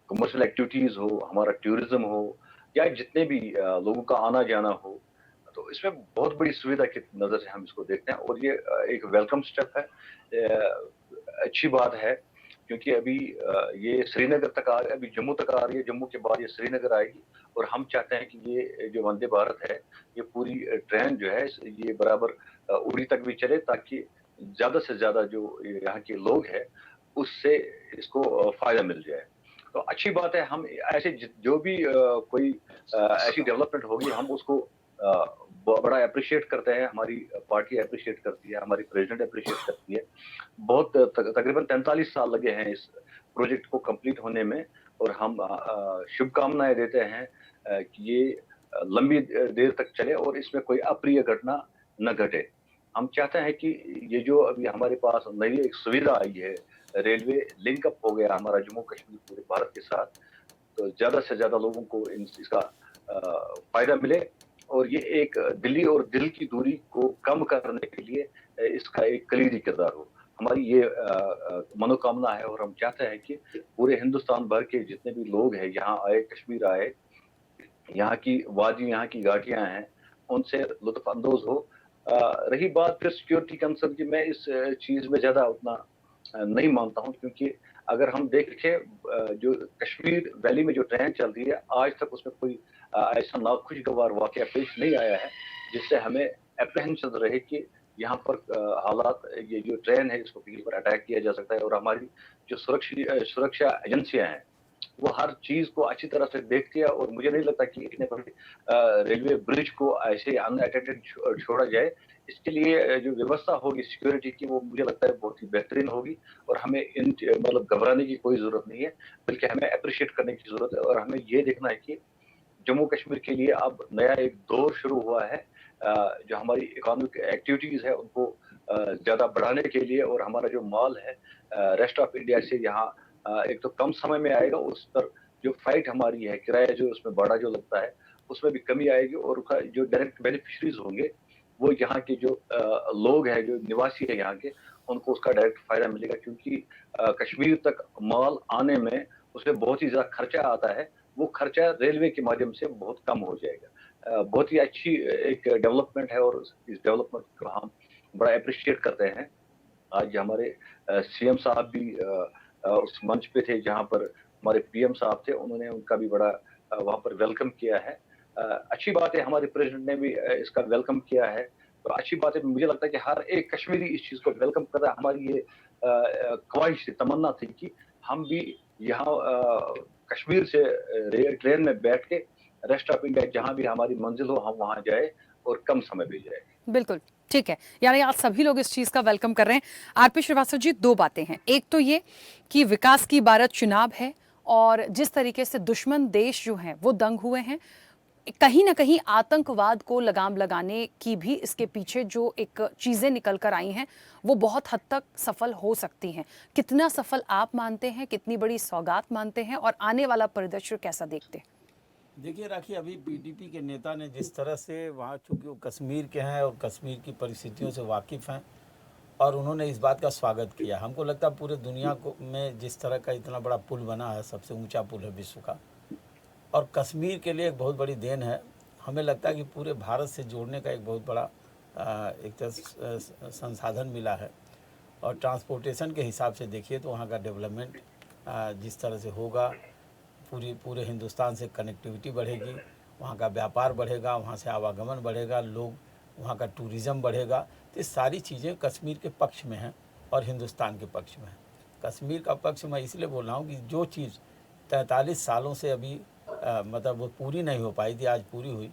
कमर्शियल एक्टिविटीज हो, हमारा टूरिज्म हो, या जितने भी लोगों का आना जाना हो, तो इसमें बहुत बड़ी सुविधा की नजर से हम इसको देखते हैं और ये एक वेलकम स्टेप है, अच्छी बात है। क्योंकि अभी ये श्रीनगर तक आ रही है, अभी जम्मू तक आ रही है, जम्मू के बाद ये श्रीनगर आएगी। और हम चाहते हैं कि ये जो वंदे भारत है, ये पूरी ट्रेन जो है ये बराबर उड़ी तक भी चले, ताकि ज्यादा से ज्यादा जो यहाँ के लोग हैं उससे इसको फायदा मिल जाए। तो अच्छी बात है, हम ऐसे जो भी कोई ऐसी डेवलपमेंट होगी हम उसको बड़ा अप्रिशिएट करते हैं, हमारी पार्टी अप्रिशिएट करती है, हमारी प्रेसिडेंट अप्रिशिएट करती है। बहुत तकरीबन 43 साल लगे हैं इस प्रोजेक्ट को कंप्लीट होने में, और हम शुभकामनाएं देते हैं कि ये लंबी देर तक चले और इसमें कोई अप्रिय घटना न घटे। हम चाहते हैं कि ये जो अभी हमारे पास नई एक सुविधा आई है, रेलवे लिंकअप हो गया हमारा जम्मू कश्मीर पूरे भारत के साथ, तो ज्यादा से ज्यादा लोगों को इसका फायदा मिले। और ये एक दिल्ली और दिल की दूरी को कम करने के लिए इसका एक कलीदी किरदार हो, हमारी ये मनोकामना है। और हम चाहते हैं कि पूरे हिंदुस्तान भर के जितने भी लोग हैं यहाँ आए, कश्मीर आए, यहाँ की वादी, यहाँ की घाटियां हैं, उनसे लुत्फ अंदोज हो। रही बात फिर सिक्योरिटी कंसर्न की, मैं इस चीज में ज्यादा उतना नहीं मानता हूँ, क्योंकि अगर हम देखें जो कश्मीर वैली में जो ट्रेन चल रही है, आज तक उसमें कोई ऐसा नाखुशगवार वाकया पेश नहीं आया है जिससे हमें एप्रीहेंशन रहे कि यहाँ पर हालात, ये जो ट्रेन है इसको कहीं पर अटैक किया जा सकता है। और हमारी जो सुरक्षा एजेंसियां हैं वो हर चीज को अच्छी तरह से देखती है, और मुझे नहीं लगता कि इतने बड़े रेलवे ब्रिज को ऐसे अनअटेंडेड छोड़ा जाए। इसके लिए जो व्यवस्था होगी सिक्योरिटी की, वो मुझे लगता है बहुत ही बेहतरीन होगी, और हमें इन मतलब घबराने की कोई जरूरत नहीं है, बल्कि हमें अप्रिशिएट करने की जरूरत है। और हमें ये देखना है कि जम्मू कश्मीर के लिए अब नया एक दौर शुरू हुआ है, जो हमारी इकोनॉमिक एक्टिविटीज है उनको ज्यादा बढ़ाने के लिए, और हमारा जो माल है रेस्ट ऑफ इंडिया से यहाँ एक तो कम समय में आएगा, उस पर जो फ्लाइट हमारी है, किराया जो उसमें बड़ा जो लगता है उसमें भी कमी आएगी, और उसका जो डायरेक्ट बेनिफिशरीज होंगे वो यहाँ के जो लोग हैं, जो निवासी है यहाँ के, उनको उसका डायरेक्ट फायदा मिलेगा। क्योंकि कश्मीर तक माल आने में उसमें बहुत ही ज्यादा खर्चा आता है, वो खर्चा रेलवे के माध्यम से बहुत कम हो जाएगा। बहुत ही अच्छी एक डेवलपमेंट है, और इस डेवलपमेंट को हम बड़ा अप्रिशिएट करते हैं। आज हमारे सीएम साहब भी उस मंच पे थे जहां पर हमारे पीएम साहब थे, उन्होंने उनका भी बड़ा वहां पर वेलकम किया है। अच्छी बात है, हमारे प्रेसिडेंट ने भी इसका वेलकम किया है, तो अच्छी बात है। मुझे लगता है कि हर एक कश्मीरी इस चीज को वेलकम कर रहा है। हमारी ये ख्वाहिश थी, तमन्ना थी कि हम भी यहाँ कश्मीर से ट्रेन में बैठ के रेस्ट ऑफ इंडिया जहां भी हमारी मंजिल हो, हम वहां जाए और कम समय में जाए। बिल्कुल ठीक है, यानी आज सभी लोग इस चीज का वेलकम कर रहे हैं। आरपी श्रीवास्तव जी, दो बातें हैं। एक तो ये कि विकास की इबारत चुनाव है, और जिस तरीके से दुश्मन देश जो हैं वो दंग हुए हैं, कहीं ना कहीं आतंकवाद को लगाम लगाने की भी इसके पीछे जो एक चीजें निकल कर आई हैं वो बहुत हद तक सफल हो सकती हैं। कितना सफल आप मानते हैं, कितनी बड़ी सौगात मानते हैं, और आने वाला परिदृश्य कैसा देखते हैं? देखिए राखी, अभी पीडीपी के नेता ने जिस तरह से वहाँ, चूँकि वो कश्मीर के हैं और कश्मीर की परिस्थितियों से वाकिफ़ हैं, और उन्होंने इस बात का स्वागत किया। हमको लगता है पूरे दुनिया को में जिस तरह का इतना बड़ा पुल बना है, सबसे ऊंचा पुल है विश्व का, और कश्मीर के लिए एक बहुत बड़ी देन है। हमें लगता है कि पूरे भारत से जोड़ने का एक बहुत बड़ा एक तरह संसाधन मिला है। और ट्रांसपोर्टेशन के हिसाब से देखिए तो वहाँ का डेवलपमेंट जिस तरह से होगा, पूरे हिंदुस्तान से कनेक्टिविटी बढ़ेगी, वहाँ का व्यापार बढ़ेगा, वहाँ से आवागमन बढ़ेगा, लोग वहाँ का टूरिज़्म बढ़ेगा। तो ये सारी चीज़ें कश्मीर के पक्ष में हैं और हिंदुस्तान के पक्ष में हैं। कश्मीर का पक्ष मैं इसलिए बोल रहा हूँ कि जो चीज़ 43 सालों से अभी मतलब वो पूरी नहीं हो पाई थी, आज पूरी हुई,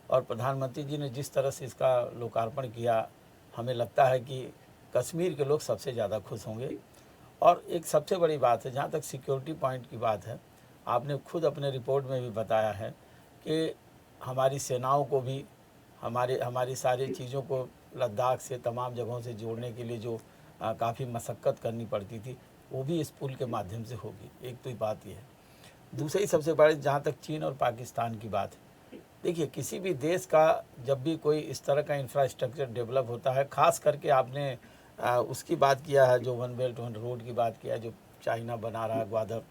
और प्रधानमंत्री जी ने जिस तरह से इसका लोकार्पण किया, हमें लगता है कि कश्मीर के लोग सबसे ज़्यादा खुश होंगे। और एक सबसे बड़ी बात है, जहाँ तक सिक्योरिटी पॉइंट की बात है, आपने खुद अपने रिपोर्ट में भी बताया है कि हमारी सेनाओं को भी हमारी सारी चीज़ों को लद्दाख से तमाम जगहों से जोड़ने के लिए जो काफ़ी मशक्क़त करनी पड़ती थी, वो भी इस पुल के माध्यम से होगी। एक तो बात ये है। दूसरी सबसे बड़ी, जहाँ तक चीन और पाकिस्तान की बात है, देखिए किसी भी देश का जब भी कोई इस तरह का इंफ्रास्ट्रक्चर डेवलप होता है, ख़ास करके आपने उसकी बात किया है, जो वन बेल्ट वन रोड की बात किया है, जो चाइना बना रहा है ग्वादर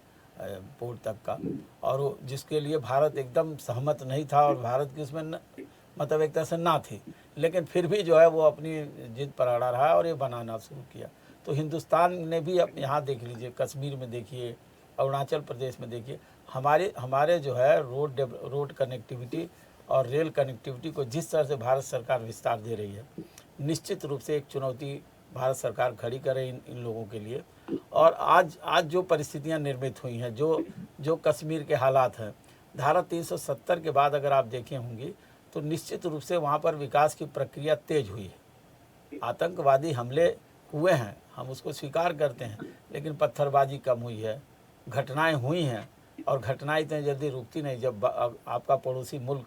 पोर्ट तक का, और जिसके लिए भारत एकदम सहमत नहीं था, और भारत की उसमें मतलब एक तरह से ना थी, लेकिन फिर भी जो है वो अपनी जिद पर अड़ा रहा और ये बनाना शुरू किया। तो हिंदुस्तान ने भी अब यहाँ देख लीजिए, कश्मीर में देखिए, अरुणाचल प्रदेश में देखिए, हमारे जो है रोड कनेक्टिविटी और रेल कनेक्टिविटी को जिस तरह से भारत सरकार विस्तार दे रही है, निश्चित रूप से एक चुनौती भारत सरकार खड़ी करे इन लोगों के लिए। और आज जो परिस्थितियां निर्मित हुई हैं, जो कश्मीर के हालात हैं, धारा 370 के बाद अगर आप देखे होंगे तो निश्चित रूप से वहाँ पर विकास की प्रक्रिया तेज हुई है। आतंकवादी हमले हुए हैं, हम उसको स्वीकार करते हैं, लेकिन पत्थरबाजी कम हुई है, घटनाएं हुई हैं, और घटनाएं इतनी जल्दी रुकती नहीं। जब आपका पड़ोसी मुल्क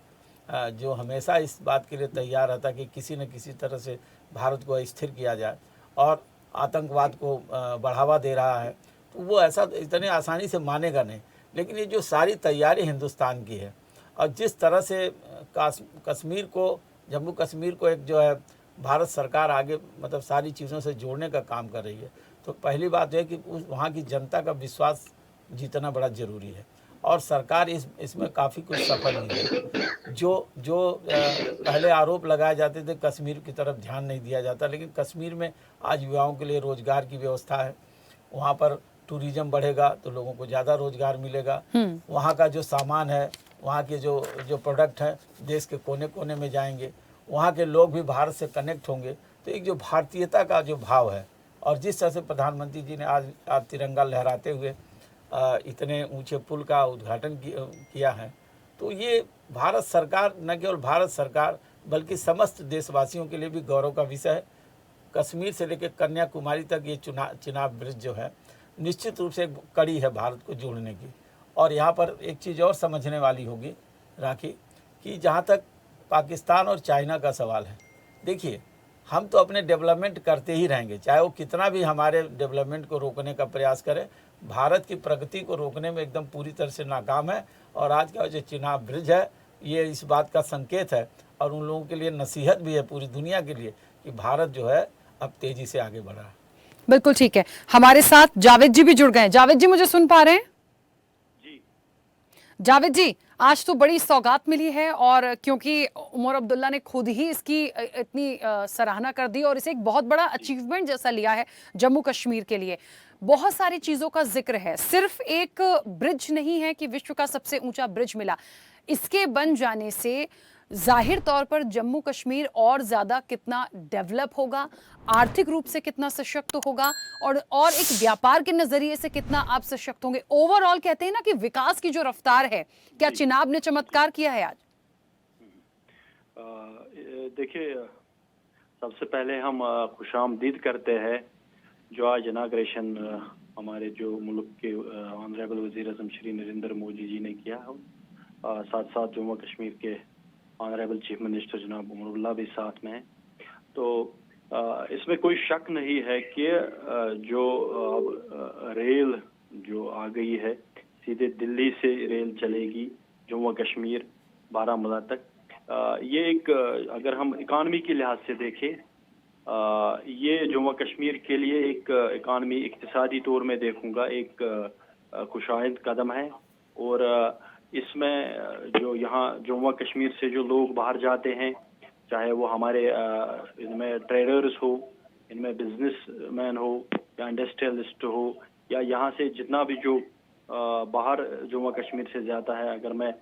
जो हमेशा इस बात के लिए तैयार रहता कि किसी न किसी तरह से भारत को अस्थिर किया जाए और आतंकवाद को बढ़ावा दे रहा है, तो वो ऐसा इतने आसानी से मानेगा नहीं। लेकिन ये जो सारी तैयारी हिंदुस्तान की है, और जिस तरह से कश्मीर को, जम्मू कश्मीर को एक जो है भारत सरकार आगे मतलब सारी चीज़ों से जोड़ने का काम कर रही है, तो पहली बात है कि वहाँ की जनता का विश्वास जीतना बड़ा ज़रूरी है, और सरकार इसमें काफ़ी कुछ सफल हुई है। जो पहले आरोप लगाए जाते थे कश्मीर की तरफ ध्यान नहीं दिया जाता, लेकिन कश्मीर में आज युवाओं के लिए रोजगार की व्यवस्था है। वहाँ पर टूरिज्म बढ़ेगा तो लोगों को ज़्यादा रोजगार मिलेगा। वहाँ का जो सामान है, वहाँ के जो प्रोडक्ट हैं, देश के कोने कोने में जाएंगे, वहाँ के लोग भी भारत से कनेक्ट होंगे। तो एक जो भारतीयता का जो भाव है, और जिस तरह से प्रधानमंत्री जी ने आज तिरंगा लहराते हुए इतने ऊंचे पुल का उद्घाटन किया है, तो ये भारत सरकार, न केवल भारत सरकार बल्कि समस्त देशवासियों के लिए भी गौरव का विषय है। कश्मीर से लेकर कन्याकुमारी तक ये चिनाब ब्रिज जो है निश्चित रूप से एक कड़ी है भारत को जोड़ने की। और यहाँ पर एक चीज़ और समझने वाली होगी राखी, कि जहाँ तक पाकिस्तान और चाइना का सवाल है, देखिए हम तो अपने डेवलपमेंट करते ही रहेंगे, चाहे वो कितना भी हमारे डेवलपमेंट को रोकने का प्रयास करे। भारत की प्रगति को रोकने में एकदम पूरी तरह से नाकाम है। और आज का जो चिनाब ब्रिज है, ये इस बात का संकेत है, और उन लोगों के लिए नसीहत भी है पूरी दुनिया के लिए कि भारत जो है अब तेजी से आगे बढ़ रहा है। बिल्कुल ठीक है, हमारे साथ जावेद जी भी जुड़ गए हैं। जावेद जी, मुझे सुन पा रहे हैं? जी जावेद जी, आज तो बड़ी सौगात मिली है, और क्योंकि उमर अब्दुल्ला ने खुद ही इसकी इतनी सराहना कर दी और इसे एक बहुत बड़ा अचीवमेंट जैसा लिया है जम्मू कश्मीर के लिए। बहुत सारी चीजों का जिक्र है, सिर्फ एक ब्रिज नहीं है कि विश्व का सबसे ऊंचा ब्रिज मिला। इसके बन जाने से जाहिर तौर पर जम्मू कश्मीर और ज्यादा कितना डेवलप होगा, आर्थिक रूप से कितना सशक्त होगा, और एक व्यापार के नजरिए से कितना आप सशक्त होंगे। ओवरऑल कहते हैं ना कि विकास की जो रफ्तार है, क्या चिनाब ने चमत्कार किया है आज? देखिए, सबसे पहले हम खुशामदीद करते हैं जो आज इनाग्रेशन हमारे जो मुल्क के ऑनरेबल वजीर आज़म श्री नरेंद्र मोदी जी ने किया है। साथ साथ जम्मू कश्मीर के ऑनरेबल चीफ मिनिस्टर जनाब उमरुल्लाह भी साथ में है। तो इसमें कोई शक नहीं है कि जो अब रेल जो आ गई है, सीधे दिल्ली से रेल चलेगी जम्मू कश्मीर बारामूला तक। ये एक, अगर हम इकानमी के लिहाज से देखें, ये जम्मू कश्मीर के लिए एक इकानमी इक्तिसादी तौर में देखूंगा एक खुशाइंद कदम है। और इसमें जो यहाँ जम्मू कश्मीर से जो लोग बाहर जाते हैं, चाहे वो हमारे इनमें ट्रेडर्स हो, इनमें बिजनेसमैन हो, या इंडस्ट्रियलिस्ट हो, या यहाँ से जितना भी जो बाहर जम्मू कश्मीर से जाता है, अगर मैं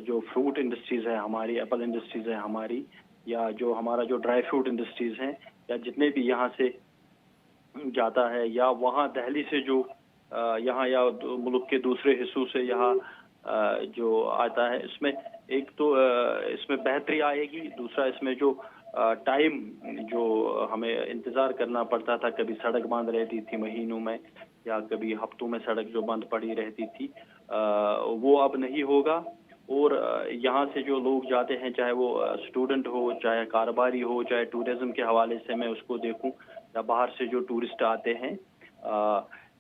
जो फ्रूट इंडस्ट्रीज़ है हमारी, एप्पल इंडस्ट्रीज़ है हमारी, या जो हमारा जो ड्राई फ्रूट इंडस्ट्रीज़ हैं, या जितने भी यहाँ से जाता है, या वहाँ दिल्ली से जो यहाँ या मुल्क के दूसरे हिस्सों से यहाँ जो आता है, इसमें एक तो इसमें बेहतरी आएगी। दूसरा, इसमें जो टाइम जो हमें इंतज़ार करना पड़ता था, कभी सड़क बंद रहती थी महीनों में, या कभी हफ्तों में सड़क जो बंद पड़ी रहती थी, वो अब नहीं होगा। और यहाँ से जो लोग जाते हैं, चाहे वो स्टूडेंट हो, चाहे कारोबारी हो, चाहे टूरिज्म के हवाले से मैं उसको देखूं, या बाहर से जो टूरिस्ट आते हैं,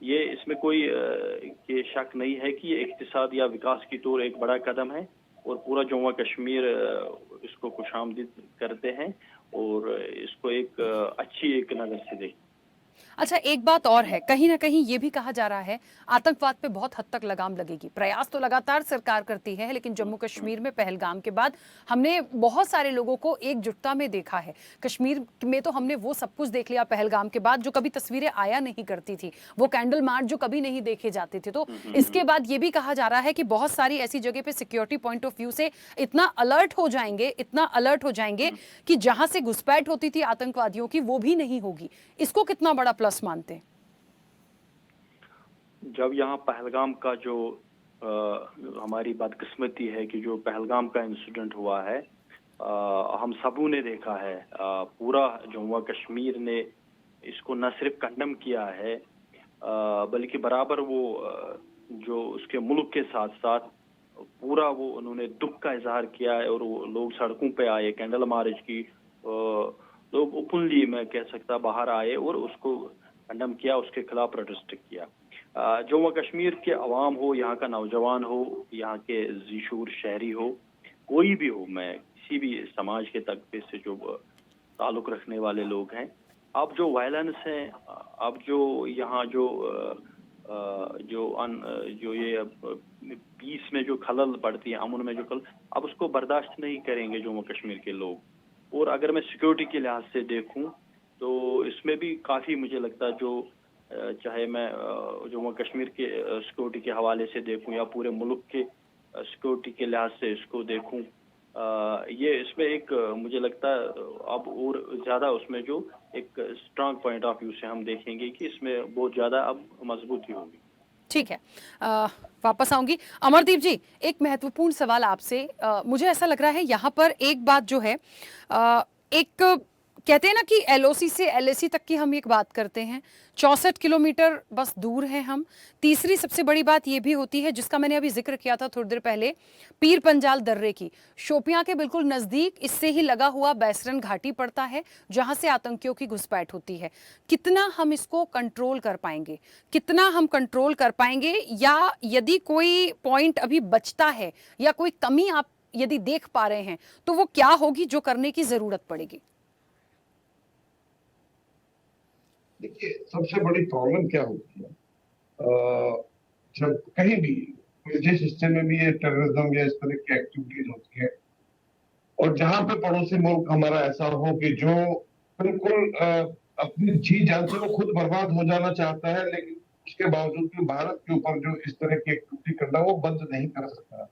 ये इसमें कोई ये शक नहीं है कि ये इक्तिसाद या विकास की तौर एक बड़ा कदम है। और पूरा जम्मू कश्मीर इसको खुशामदीद करते हैं और इसको एक अच्छी एक नज़र से देखें। अच्छा, एक बात और है, कहीं ना कहीं ये भी कहा जा रहा है आतंकवाद पे बहुत हद तक लगाम लगेगी। प्रयास तो लगातार सरकार करती है, लेकिन जम्मू कश्मीर में पहलगाम के बाद हमने बहुत सारे लोगों को एकजुटता में देखा है। कश्मीर में तो हमने वो सब कुछ देख लिया पहलगाम के बाद जो कभी तस्वीरें आया नहीं करती थी, वो कैंडल मार्च जो कभी नहीं देखे जाते थे। तो इसके बाद ये भी कहा जा रहा है कि बहुत सारी ऐसी जगह पे सिक्योरिटी पॉइंट ऑफ व्यू से इतना अलर्ट हो जाएंगे कि जहां से घुसपैठ होती थी आतंकवादियों की वो भी नहीं होगी। इसको कितना बड़ा प्लस मानते हैं? जब यहाँ पहलगाम का जो हमारी बदकिस्मती है कि जो पहलगाम का इंसिडेंट हुआ है, हम सबों ने देखा है, पूरा जम्मू कश्मीर ने इसको न सिर्फ कंडम किया है बल्कि बराबर वो जो उसके मुल्क के साथ साथ पूरा वो उन्होंने दुख का इजहार किया है। और वो लोग सड़कों पे आए, कैंडल मार्च की, लोग ओपनली मैं कह सकता बाहर आए और उसको कंडम किया, उसके खिलाफ प्रोटेस्ट किया। जम्मू कश्मीर के अवाम हो, यहाँ का नौजवान हो, यहाँ के ज़ीशूर शहरी हो, कोई भी हो, मैं किसी भी समाज के तबके से जो ताल्लुक रखने वाले लोग हैं, अब जो वायलेंस है, अब जो यहाँ जो ये पीस में जो खलल पड़ती है, अमन में जो खलल, अब उसको बर्दाश्त नहीं करेंगे जम्मू कश्मीर के लोग। और अगर मैं सिक्योरिटी के लिहाज से देखूं तो इसमें भी काफ़ी मुझे लगता है जो चाहे मैं जम्मू कश्मीर के सिक्योरिटी के हवाले से देखूं या पूरे मुल्क के सिक्योरिटी के लिहाज से इसको देखूं, ये इसमें एक मुझे लगता है अब और ज़्यादा उसमें जो एक स्ट्रांग पॉइंट ऑफ व्यू से हम देखेंगे कि इसमें बहुत ज़्यादा अब मजबूती होगी। ठीक है, वापस आऊंगी। अमरदीप जी, एक महत्वपूर्ण सवाल आपसे। मुझे ऐसा लग रहा है यहाँ पर एक बात जो है, एक कहते हैं ना कि एलओसी से एलएसी तक की हम एक बात करते हैं, 64 किलोमीटर बस दूर हैं हम। तीसरी सबसे बड़ी बात ये भी होती है जिसका मैंने अभी जिक्र किया था थोड़ी देर पहले, पीर पंजाल दर्रे की, शोपियां के बिल्कुल नजदीक इससे ही लगा हुआ बैसरन घाटी पड़ता है जहां से आतंकियों की घुसपैठ होती है। कितना हम इसको कंट्रोल कर पाएंगे, या यदि कोई पॉइंट अभी बचता है या कोई कमी आप यदि देख पा रहे हैं तो वो क्या होगी जो करने की जरूरत पड़ेगी? देखिए, सबसे बड़ी प्रॉब्लम क्या होती है, जब कहीं भी जिस हिस्से में भी ये टेररिज्म या इस तरह की एक्टिविटीज होती है और जहां पे पड़ोसी मुल्क हमारा ऐसा हो कि जो बिल्कुल अपनी जी जान से वो खुद बर्बाद हो जाना चाहता है, लेकिन उसके बावजूद भी भारत के ऊपर जो इस तरह की एक्टिविटी करना वो बंद नहीं कर सकता।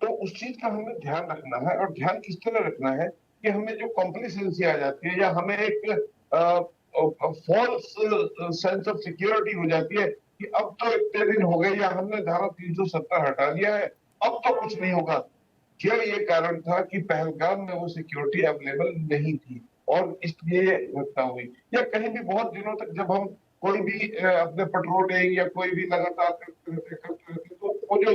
तो उस चीज का हमें ध्यान रखना है। और ध्यान किस तरह रखना है कि हमें जो कॉम्प्लिसेंसी आ जाती है या हमें एक फॉल्स सेंस ऑफ सिक्योरिटी हो जाती है कि अब तो इतने दिन हो गए या हमने धारा 370 हटा दिया है, अब तो कुछ नहीं होगा। केवल ये कारण था कि पहलगाम में वो सिक्योरिटी अवेलेबल नहीं थी और इसलिए घटना हुई। या कहीं भी बहुत दिनों तक जब हम कोई भी अपने पेट्रोलिंग या कोई भी लगातार करते तो वो जो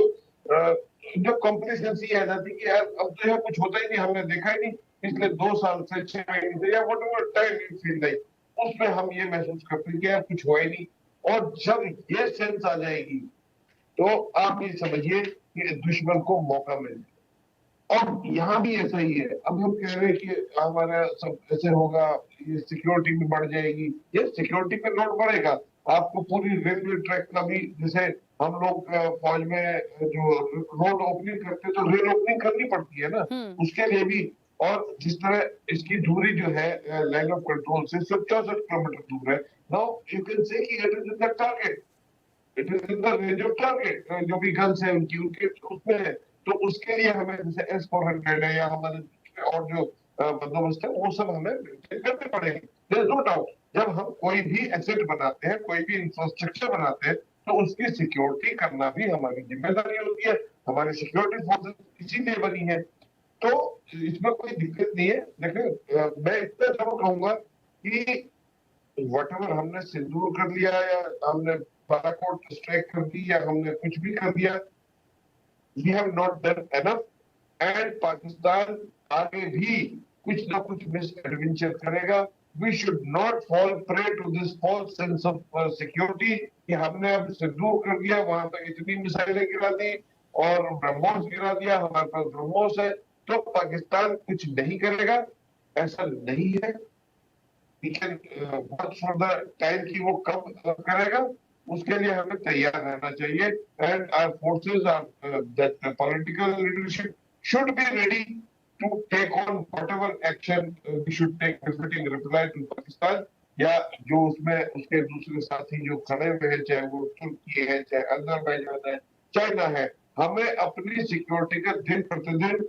कॉम्प्लिसेंसी आ जाती कि यार अब तो यहाँ कुछ होता ही नहीं, हमने देखा ही नहीं पिछले 2 साल से 6 महीने से या whatever time you feel like, उसमें हम ये महसूस करते हैं कि यार कुछ हुआ ही नहीं। और जब ये सेंस आ जाएगी तो आप ये समझिए कि दुश्मन को मौका मिल जाए। और यहाँ भी ऐसा ही है। अब हम कह रहे हैं कि हमारा सब ऐसे होगा, ये सिक्योरिटी में बढ़ जाएगी, ये सिक्योरिटी पे लोड बढ़ेगा। आपको पूरी रेलवे ट्रैक का भी, जैसे हम लोग फौज में जो रोड ओपनिंग करते हैं तो रेल ओपनिंग करनी पड़ती है ना, उसके लिए भी। और जिस तरह इसकी दूरी जो है लाइन ऑफ कंट्रोल से 64 किलोमीटर दूर है। नाउ यू कैन से कि it is in the target, it is in the range of target, जो भी गन्स है उनके उसमें है। तो उसके लिए हमें जैसे S-400 है या हमारे और जो बंदोबस्त है वो सब हमें करने पड़ेंगे। There is no doubt. जब हम कोई भी एसेट बनाते हैं, कोई भी इंफ्रास्ट्रक्चर बनाते हैं तो उसकी सिक्योरिटी करना भी हमारी जिम्मेदारी होती है। हमारी सिक्योरिटी फोर्सेस इसीलिए बनी है, तो इसमें कोई दिक्कत नहीं है। लेकिन मैं इतना जरूर कहूंगा कि व्हाटएवर हमने सिंदूर कर लिया या हमने बालाकोट स्ट्राइक कर दी या हमने कुछ भी कर दिया, we have not done enough. And Pakistan आगे भी कुछ ना कुछ मिस एडवेंचर करेगा। We should not fall prey to this false sense of security कि हमने अब सिंदूर कर दिया, वहां तक इतनी मिसाइलें गिरा दी और ब्रह्मोस गिरा दिया, हमारे पास ब्रह्मोस है तो पाकिस्तान कुछ नहीं करेगा, ऐसा नहीं है। We can work for the time कि वो कब करेगा, उसके लिए हमें तैयार रहना चाहिए। And our forces are that political leadership should be ready to take on whatever action we should take befitting reply to Pakistan, या जो उसमें उसके दूसरे साथी जो खड़े हुए हैं, चाहे वो तुर्की है, चाहे अजरबैजान है, चाइना है, हमें अपनी सिक्योरिटी का दिन प्रतिदिन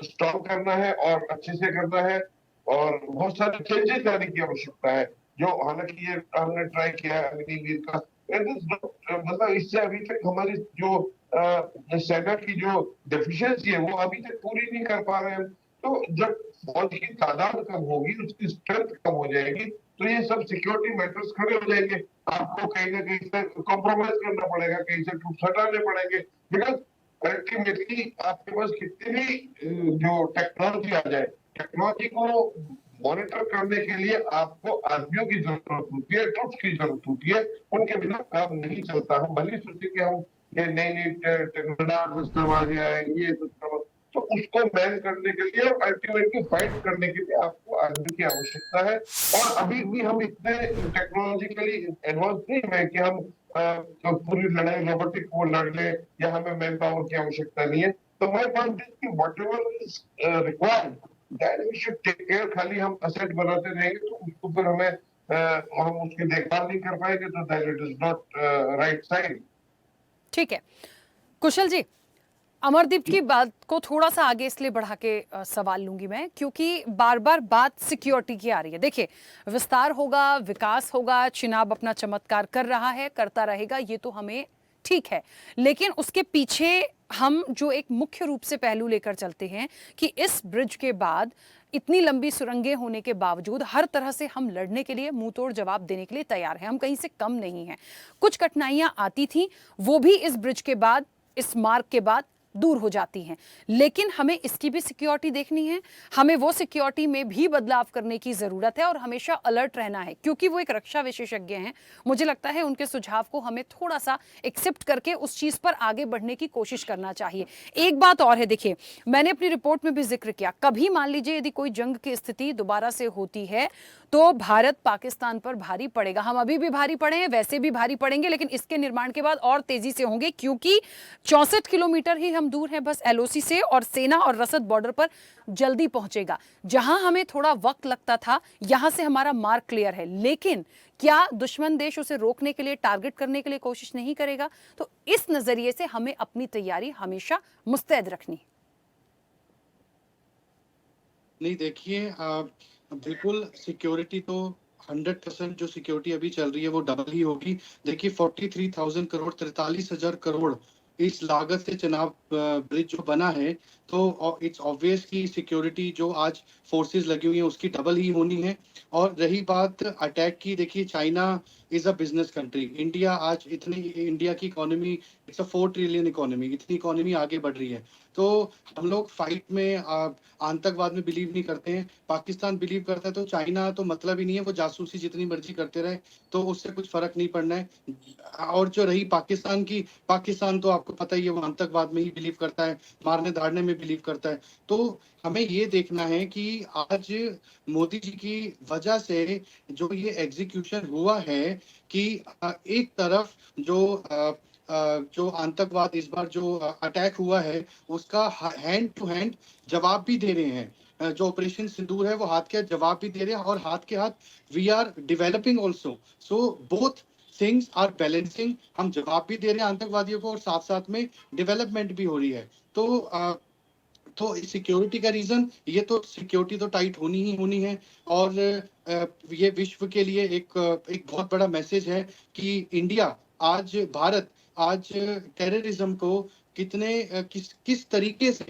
स्ट्रॉन्ग करना है और अच्छे से करना है। और बहुत सारे चेंजेस लाने की आवश्यकता है, जो हालांकि ये हमने ट्राई किया है अग्निवीर का, मतलब इससे अभी तक हमारी जो सेना की जो डेफिशिएंसी है वो अभी तक पूरी नहीं कर पा रहे हैं। तो जब फौज की तादाद कम होगी, उसकी स्ट्रेंथ कम हो जाएगी, तो ये सब सिक्योरिटी मैटर्स खड़े हो जाएंगे। आपको कहीं ना कहीं से कॉम्प्रोमाइज करना पड़ेगा, कहीं से ट्रूप्स हटाने पड़ेंगे, बिकॉज अल्टीमेटली आपके पास कितनी भी जो टेक्नोलॉजी आ जाए, टेक्नोलॉजी को मॉनिटर करने के लिए आपको आदमियों की जरूरत होती है, ट्रूप्स की जरूरत होती है। उनके बिना काम नहीं चलता। हम भले सोचे कि हम ये नई सिस्टम आ गया है, ये सिस्टम, तो उसको मैन करने के लिए और अल्टीमेटली फाइट करने के लिए आपको आदमी की आवश्यकता है। और अभी भी हम इतने टेक्नोलॉजिकली एडवांस नहीं है कि हम तो पूरी लड़ाई रोबोटिक को लड़ ले, या हमें मैन पावर की आवश्यकता नहीं है। तो मैं पॉइंट कि whatever is required that we should take care. खाली हम असेट बनाते रहेंगे तो उसको फिर हम उसकी देखभाल नहीं कर पाएंगे, तो that it is not right side. ठीक है कुशल जी, अमरदीप की बात को थोड़ा सा आगे इसलिए बढ़ा के सवाल लूंगी मैं, क्योंकि बार बार बात सिक्योरिटी की आ रही है। देखिए, विस्तार होगा, विकास होगा, चिनाब अपना चमत्कार कर रहा है, करता रहेगा, ये तो हमें ठीक है, लेकिन उसके पीछे हम जो एक मुख्य रूप से पहलू लेकर चलते हैं कि इस ब्रिज के बाद इतनी लंबी सुरंगें होने के बावजूद हर तरह से हम लड़ने के लिए मुंह तोड़ जवाब देने के लिए तैयार हैं। हम कहीं से कम नहीं हैं। कुछ कठिनाइयां आती थी, वो भी इस ब्रिज के बाद, इस मार्ग के बाद दूर हो जाती हैं, लेकिन हमें इसकी भी सिक्योरिटी देखनी है। हमें वो सिक्योरिटी में भी बदलाव करने की जरूरत है और हमेशा अलर्ट रहना है, क्योंकि वो एक रक्षा विशेषज्ञ हैं। मुझे लगता है उनके सुझाव को हमें थोड़ा सा एक्सेप्ट करके उस चीज पर आगे बढ़ने की कोशिश करना चाहिए। एक बात और है, देखिए, मैंने अपनी रिपोर्ट में भी जिक्र किया, कभी मान लीजिए यदि कोई जंग की स्थिति दोबारा से होती है तो भारत पाकिस्तान पर भारी पड़ेगा। हम अभी भी भारी पड़े हैं, वैसे भी भारी पड़ेंगे, लेकिन इसके निर्माण के बाद और तेजी से होंगे, क्योंकि 64 किलोमीटर ही हम दूर हैं बस एलओसी से, और सेना और रसद बॉर्डर पर जल्दी पहुंचेगा। जहां हमें थोड़ा वक्त लगता था, यहां से हमारा मार्ग क्लियर है, लेकिन क्या दुश्मन देश उसे रोकने के लिए, टारगेट करने के लिए कोशिश नहीं करेगा? तो इस नजरिए से हमें अपनी तैयारी हमेशा मुस्तैद रखनी। नहीं, देखिए, बिल्कुल सिक्योरिटी तो 100% जो सिक्योरिटी अभी चल रही है वो डबल ही होगी। देखिए, 43,000 करोड़, 43,000 करोड़ इस लागत से चिनाब ब्रिज जो बना है, तो इट्स ऑब्वियस कि सिक्योरिटी जो आज फोर्सेस लगी हुई हैं उसकी डबल ही होनी है। और रही बात अटैक की, देखिए, China is a business country. India आज इंडिया की economy, it's a 4 trillion economy, इतनी इकोनॉमी आगे बढ़ रही है। तो हम लोग फाइट में आतंकवाद में बिलीव नहीं करते हैं। पाकिस्तान बिलीव करता है तो चाइना तो मतलब ही नहीं है, वो जासूसी जितनी मर्जी करते रहे, तो उससे कुछ फर्क नहीं पड़ना है। और जो रही पाकिस्तान की, पाकिस्तान तो आपको पता ही है, वो आतंकवाद में ही बिलीव करता है, मारने धाड़ने में बिलीव करता है। तो हमें ये देखना है कि आज मोदी जी की वजह से जो ये एग्जीक्यूशन हुआ है कि एक तरफ जो आतंकवाद इस बार जो अटैक हुआ है उसका हैंड टू हैंड जवाब भी दे रहे हैं। जो ऑपरेशन सिंदूर है वो हाथ के हाथ जवाब भी दे रहे हैं, और हाथ के हाथ we are developing also. So both things are balancing. हम जवाब भी दे रहे हैं आतंकवादियों को और साथ साथ में डेवलपमेंट भी हो रही है। तो सिक्योरिटी का रीजन, ये तो सिक्योरिटी तो टाइट होनी ही होनी है। और ये विश्व के लिए एक बहुत बड़ा मैसेज है कि इंडिया भारत आज टेररिज्म को किस तरीके से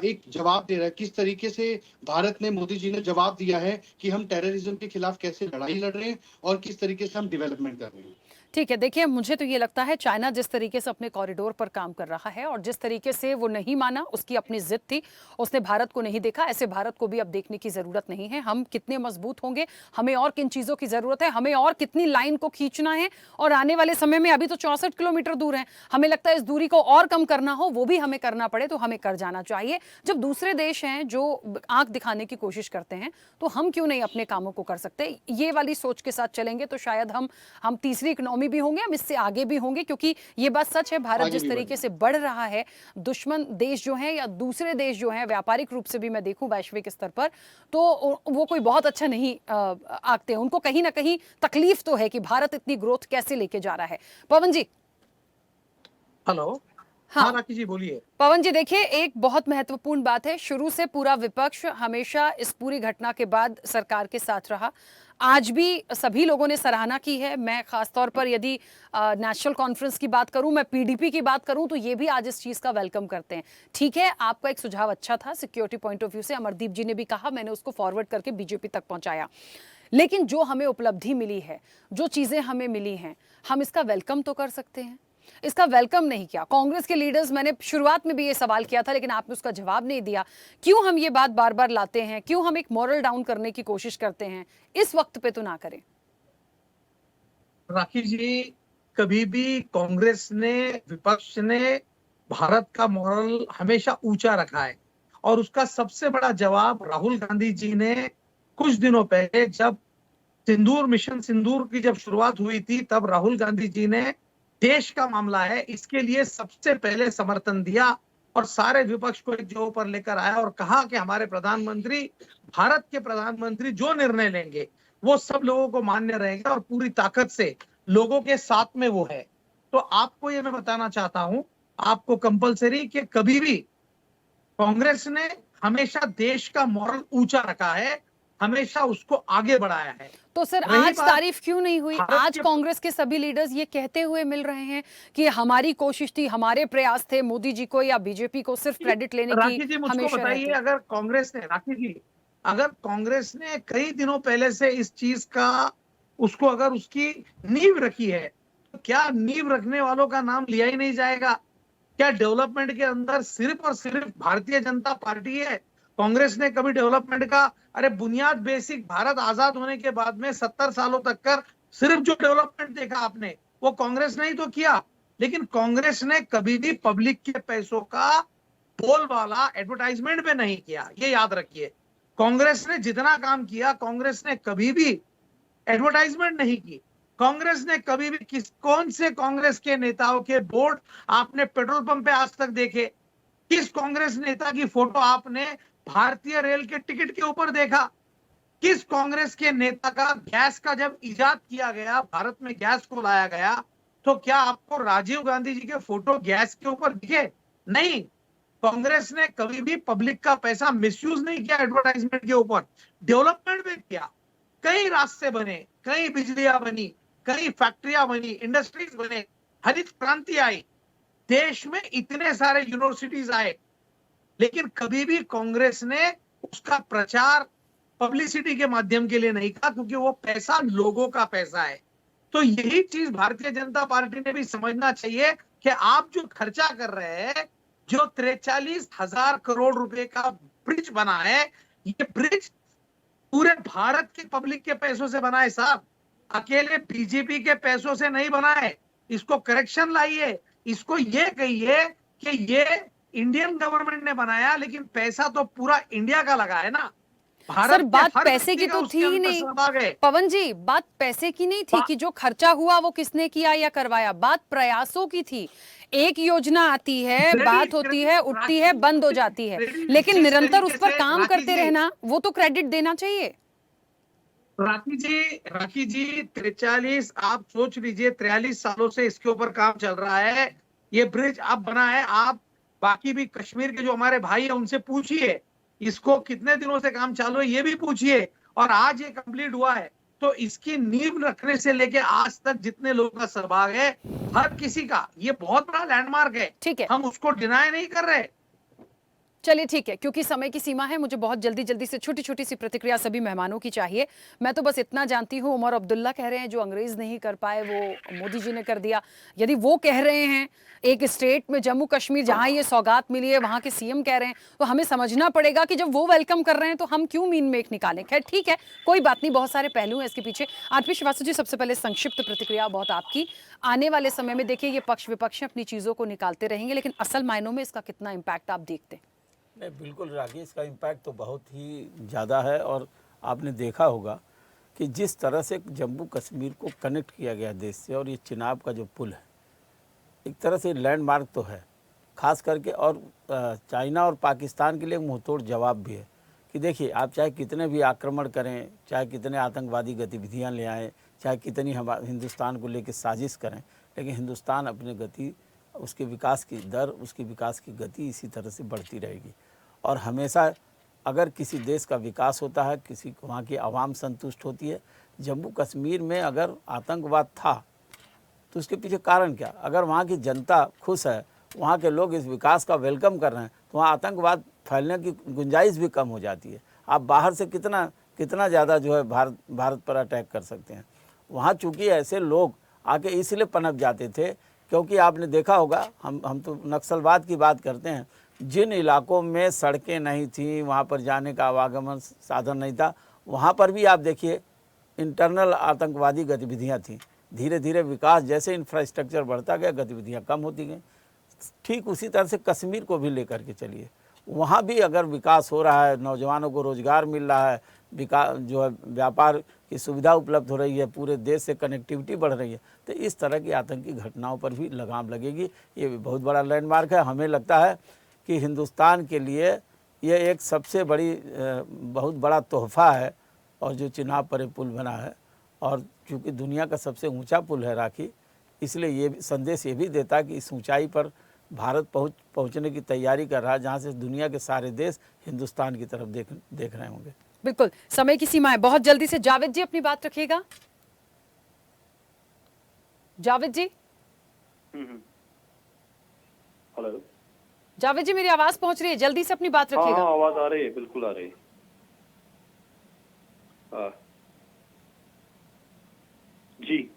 एक जवाब दे रहा है, किस तरीके से भारत ने, मोदी जी ने जवाब दिया है कि हम टेररिज्म के खिलाफ कैसे लड़ाई लड़ रहे हैं और किस तरीके से हम डेवलपमेंट कर रहे हैं। ठीक है, देखिए मुझे तो ये लगता है चाइना जिस तरीके से अपने कॉरिडोर पर काम कर रहा है और जिस तरीके से वो नहीं माना, उसकी अपनी जिद थी, उसने भारत को नहीं देखा, ऐसे भारत को भी अब देखने की जरूरत नहीं है। हम कितने मजबूत होंगे, हमें और किन चीजों की जरूरत है, हमें और कितनी लाइन को खींचना है, और आने वाले समय में अभी तो 64 किलोमीटर दूर है, हमें लगता है इस दूरी को और कम करना हो, वो भी हमें करना पड़े तो हमें कर जाना चाहिए। जब दूसरे देश हैं जो आंख दिखाने की कोशिश करते हैं तो हम क्यों नहीं अपने कामों को कर सकते? ये वाली सोच के साथ चलेंगे तो शायद हम तीसरी इकोनॉमी भी होंगे, हम इससे आगे भी होंगे, क्योंकि ये बात सच है, भारत जिस तरीके से बढ़ रहा है, दुश्मन देश जो हैं या दूसरे देश जो हैं, व्यापारिक रूप से भी मैं देखूं वैश्विक स्तर पर, तो वो कोई बहुत अच्छा नहीं आंकते हैं। उनको कहीं ना कहीं तकलीफ तो है कि भारत इतनी ग्रोथ कैसे लेके जा रहा है। पवन जी। हेलो। हाँ राखी जी बोलिए। पवन जी, देखिए एक बहुत महत्वपूर्ण बात है, शुरू से पूरा विपक्ष हमेशा इस पूरी घटना के बाद सरकार के साथ रहा, आज भी सभी लोगों ने सराहना की है। मैं खासतौर पर यदि नेशनल कॉन्फ्रेंस की बात करूं, मैं पीडीपी की बात करूं, तो ये भी आज इस चीज का वेलकम करते हैं। ठीक है, आपका एक सुझाव अच्छा था सिक्योरिटी पॉइंट ऑफ व्यू से, अमरदीप जी ने भी कहा, मैंने उसको फॉरवर्ड करके बीजेपी तक पहुंचाया, लेकिन जो हमें उपलब्धि मिली है, जो चीजें हमें मिली हैं, हम इसका वेलकम तो कर सकते हैं। इसका वेलकम नहीं किया कांग्रेस के लीडर्स। मैंने शुरुआत में भी ये सवाल किया था, लेकिन आपने उसका जवाब नहीं दिया। क्यों हम ये बात बार बार लाते हैं, क्यों हम एक मॉरल डाउन करने की कोशिश करते हैं? इस वक्त पे तो ना करें। राखी जी, कभी भी कांग्रेस ने, विपक्ष ने भारत का मॉरल हमेशा ऊंचा रखा है, और उसका सबसे बड़ा जवाब राहुल गांधी जी ने कुछ दिनों पहले, जब सिंदूर मिशन सिंदूर की जब शुरुआत हुई थी, तब राहुल गांधी जी ने देश का मामला है इसके लिए सबसे पहले समर्थन दिया और सारे विपक्ष को एक जगह पर लेकर आया और कहा कि हमारे प्रधानमंत्री, भारत के प्रधानमंत्री जो निर्णय लेंगे वो सब लोगों को मान्य रहेगा और पूरी ताकत से लोगों के साथ में वो है। तो आपको ये मैं बताना चाहता हूं, आपको कंपलसरी, कि कभी भी कांग्रेस ने हमेशा देश का मॉरल ऊंचा रखा है, हमेशा उसको आगे बढ़ाया है। तो सर आज तारीफ क्यों नहीं हुई? आज कांग्रेस के सभी लीडर्स ये कहते हुए मिल रहे हैं कि हमारी कोशिश थी, हमारे प्रयास थे, मोदी जी को या बीजेपी को सिर्फ क्रेडिट लेने की। राखी जी मुझको बताइए, अगर कांग्रेस ने, राखी जी, अगर कांग्रेस ने कई दिनों पहले से इस चीज का, उसको अगर उसकी नींव रखी है, तो क्या नींव रखने वालों का नाम लिया ही नहीं जाएगा? क्या डेवलपमेंट के अंदर सिर्फ और सिर्फ भारतीय जनता पार्टी है? कांग्रेस ने कभी डेवलपमेंट का, अरे बुनियाद बेसिक, भारत आजाद होने के बाद में 70 सालों तक कर सिर्फ जो डेवलपमेंट देखा आपने, वो कांग्रेस ने ही तो किया। लेकिन कांग्रेस ने कभी भी पब्लिक के पैसों का बोलबाला एडवर्टाइजमेंट में नहीं किया, ये याद रखिए। कांग्रेस ने जितना काम किया, कांग्रेस ने कभी भी एडवर्टाइजमेंट नहीं की। कांग्रेस ने कभी भी कौन से कांग्रेस के नेताओं के बोर्ड आपने पेट्रोल पंप पे आज तक देखे? किस कांग्रेस नेता की फोटो आपने भारतीय रेल के टिकट के ऊपर देखा? किस कांग्रेस के नेता का गैस का जब इजाद किया गया, भारत में गैस को लाया गया, तो क्या आपको राजीव गांधी जी के फोटो गैस के ऊपर दिखे? नहीं। कांग्रेस ने कभी भी पब्लिक का पैसा मिसयूज नहीं किया एडवर्टाइजमेंट के ऊपर, डेवलपमेंट में किया। कई रास्ते बने, कई बिजलियां बनी, कई फैक्ट्रियां बनी, इंडस्ट्रीज बने, हरित क्रांति आई, देश में इतने सारे यूनिवर्सिटीज आए, लेकिन कभी भी कांग्रेस ने उसका प्रचार पब्लिसिटी के माध्यम के लिए नहीं कहा, क्योंकि वो पैसा लोगों का पैसा है। तो यही चीज भारतीय जनता पार्टी ने भी समझना चाहिए कि आप जो खर्चा कर रहे हैं, जो 43,000 करोड़ रुपए का ब्रिज बना है, ये ब्रिज पूरे भारत के पब्लिक के पैसों से बना है साहब, अकेले बीजेपी के पैसों से नहीं बना है। इसको करेक्शन लाइए, इसको ये कहिए कि ये इंडियन गवर्नमेंट ने बनाया, लेकिन पैसा तो पूरा इंडिया का लगा है ना। सर बात पैसे की तो थी ही नहीं पवन जी, बात पैसे की नहीं थी कि जो खर्चा हुआ वो किसने किया या करवाया, बात प्रयासों की थी। एक योजना आती है, बात होती है, उठती है, बंद हो जाती है, लेकिन निरंतर उस पर काम करते रहना, वो तो क्रेडिट देना चाहिए। राखी जी 43, आप सोच लीजिए, 43 सालों से इसके ऊपर काम चल रहा है। ये ब्रिज अब बना है, आप बाकी भी कश्मीर के जो हमारे भाई है उनसे पूछिए, इसको कितने दिनों से काम चालू है ये भी पूछिए, और आज ये कंप्लीट हुआ है। तो इसकी नींव रखने से लेके आज तक जितने लोगों का सहभाग है, हर किसी का, ये बहुत बड़ा लैंडमार्क है। ठीक है, हम उसको डिनाई नहीं कर रहे। चलिए ठीक है, क्योंकि समय की सीमा है, मुझे बहुत जल्दी जल्दी से छोटी छोटी सी प्रतिक्रिया सभी मेहमानों की चाहिए। मैं तो बस इतना जानती हूँ, उमर अब्दुल्ला कह रहे हैं जो अंग्रेज नहीं कर पाए वो मोदी जी ने कर दिया। यदि वो कह रहे हैं एक स्टेट में जम्मू कश्मीर जहां ये सौगात मिली है वहां के सीएम कह रहे हैं, तो हमें समझना पड़ेगा कि जब वो वेलकम कर रहे हैं तो हम क्यों मीन मेक निकालें। खैर ठीक है, कोई बात नहीं, बहुत सारे पहलू हैं इसके पीछे। आरपी श्रीवास्तव जी, सबसे पहले संक्षिप्त प्रतिक्रिया बहुत आपकी। आने वाले समय में देखिए ये पक्ष विपक्ष अपनी चीजों को निकालते रहेंगे, लेकिन असल मायनों में इसका कितना इम्पैक्ट आप देखते हैं? नहीं, बिल्कुल राकेश, इसका इम्पैक्ट तो बहुत ही ज़्यादा है। और आपने देखा होगा कि जिस तरह से जम्मू कश्मीर को कनेक्ट किया गया देश से, और ये चिनाब का जो पुल है एक तरह से लैंडमार्क तो है खास करके, और चाइना और पाकिस्तान के लिए मुंहतोड़ जवाब भी है कि देखिए आप चाहे कितने भी आक्रमण करें, चाहे कितने आतंकवादी गतिविधियां ले आएँ, चाहे कितनी हम हिंदुस्तान को लेकर साजिश करें, लेकिन हिंदुस्तान अपनी गति, उसके विकास की दर, उसकी विकास की गति इसी तरह से बढ़ती रहेगी। और हमेशा अगर किसी देश का विकास होता है, किसी वहाँ की आवाम संतुष्ट होती है। जम्मू कश्मीर में अगर आतंकवाद था तो उसके पीछे कारण क्या? अगर वहाँ की जनता खुश है, वहाँ के लोग इस विकास का वेलकम कर रहे हैं, तो वहाँ आतंकवाद फैलने की गुंजाइश भी कम हो जाती है। आप बाहर से कितना ज़्यादा जो है भारत पर अटैक कर सकते हैं। वहाँ चूँकि ऐसे लोग आके इसलिए पनप जाते थे क्योंकि आपने देखा होगा, हम तो नक्सलवाद की बात करते हैं, जिन इलाकों में सड़कें नहीं थी, वहाँ पर जाने का आवागमन साधन नहीं था, वहाँ पर भी आप देखिए इंटरनल आतंकवादी गतिविधियाँ थीं। धीरे धीरे विकास, जैसे इंफ्रास्ट्रक्चर बढ़ता गया, गतिविधियाँ कम होती गईं। ठीक उसी तरह से कश्मीर को भी लेकर के चलिए, वहाँ भी अगर विकास हो रहा है, नौजवानों को रोजगार मिल रहा है, विकास जो है व्यापार की सुविधा उपलब्ध हो रही है, पूरे देश से कनेक्टिविटी बढ़ रही है, तो इस तरह की आतंकी घटनाओं पर भी लगाम लगेगी। ये बहुत बड़ा लैंडमार्क है। हमें लगता है कि हिंदुस्तान के लिए ये एक सबसे बड़ी बहुत बड़ा तोहफा है। और जो चिनाब पर पुल बना है, और चूँकि दुनिया का सबसे ऊंचा पुल है राखी, इसलिए ये संदेश ये भी देता है कि इस ऊंचाई पर भारत पहुंचने की तैयारी कर रहा है, जहाँ से दुनिया के सारे देश हिंदुस्तान की तरफ देख रहे होंगे। बिल्कुल, समय की सीमा है, बहुत जल्दी से जावेद जी अपनी बात रखिएगा। जावेद जी, हेलो जावेद जी, मेरी आवाज पहुंच रही है? जल्दी से अपनी बात रखिएगा। हाँ, आवाज आ रही है, बिल्कुल आ रही है। जी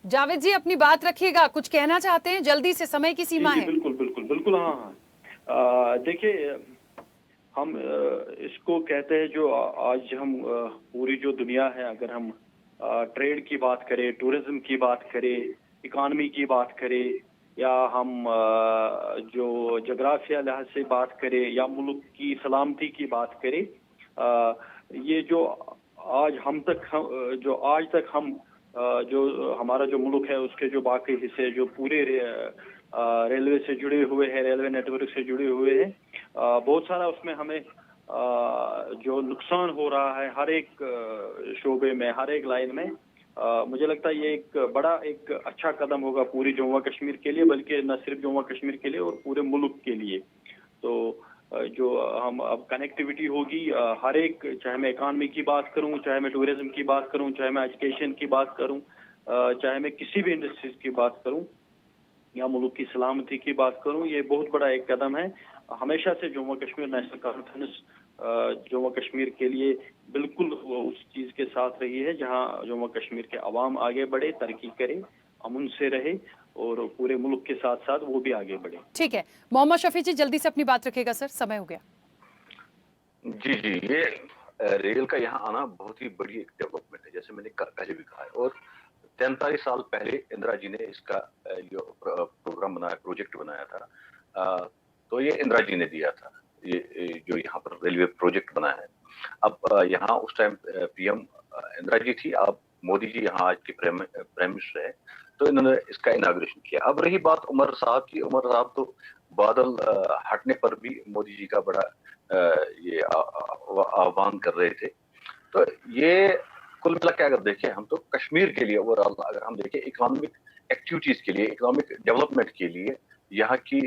जावेद जी, अपनी बात रखिएगा, कुछ कहना चाहते हैं? जल्दी से, समय की सीमा है। बिल्कुल बिल्कुल बिल्कुल। हाँ, देखिए हम इसको कहते हैं जो आज हम पूरी जो दुनिया है, अगर हम ट्रेड की बात करें, टूरिज्म की बात करें, इकॉनमी की बात करें, या हम जो जोग्राफिया लिहाज से बात करें, या मुल्क की सलामती की बात करें, ये जो आज तक हम जो हमारा जो मुल्क है उसके जो बाकी हिस्से जो पूरे रेलवे से जुड़े हुए हैं, रेलवे नेटवर्क से जुड़े हुए हैं, बहुत सारा उसमें हमें जो नुकसान हो रहा है हर एक शोबे में, हर एक लाइन में, मुझे लगता है ये एक अच्छा कदम होगा पूरी जम्मू कश्मीर के लिए, बल्कि न सिर्फ जम्मू कश्मीर के लिए और पूरे मुल्क के लिए। तो जो हम अब कनेक्टिविटी होगी, हर एक, चाहे मैं इकॉनमी की बात करूं, चाहे मैं टूरिज्म की बात करूं, चाहे मैं एजुकेशन की बात करूं, चाहे मैं किसी भी इंडस्ट्रीज की बात करूं, या मुल्क की सलामती की बात करूं, ये बहुत बड़ा एक कदम है। हमेशा से जम्मू कश्मीर नेशनल कॉन्फ्रेंस जम्मू कश्मीर के लिए बिल्कुल उस चीज के साथ रही है जहां जम्मू कश्मीर के अवाम आगे बढ़े, तरक्की करे, अमन से रहे, और पूरे मुल्क के साथ साथ वो भी आगे बढ़े। ठीक है, मोहम्मद शफी जी जल्दी से अपनी बात रखिएगा सर, समय हो गया। जी जी, ये रेल का यहाँ आना बहुत ही बड़ी एक डेवलपमेंट है, जैसे मैंने पहले भी कहा है। और 43 साल पहले इंदिरा जी ने इसका जो प्रोग्राम बनाया, प्रोजेक्ट बनाया था, तो ये इंदिरा जी ने दिया था, ये जो यहाँ पर रेलवे प्रोजेक्ट बना है। अब यहाँ उस टाइम पीएम इंदिरा जी थी, अब मोदी जी यहाँ आज के प्राइम मिनिस्टर है, तो इन्होंने इसका इनाग्रेशन किया। अब रही बात उमर साहब की, उमर साहब तो बादल हटने पर भी मोदी जी का बड़ा ये आह्वान कर रहे थे। तो ये कुल मिला के अगर देखें हम, तो कश्मीर के लिए ओवरऑल अगर हम देखें, इकोनॉमिक एक्टिविटीज के लिए, इकोनॉमिक डेवलपमेंट के लिए, यहाँ की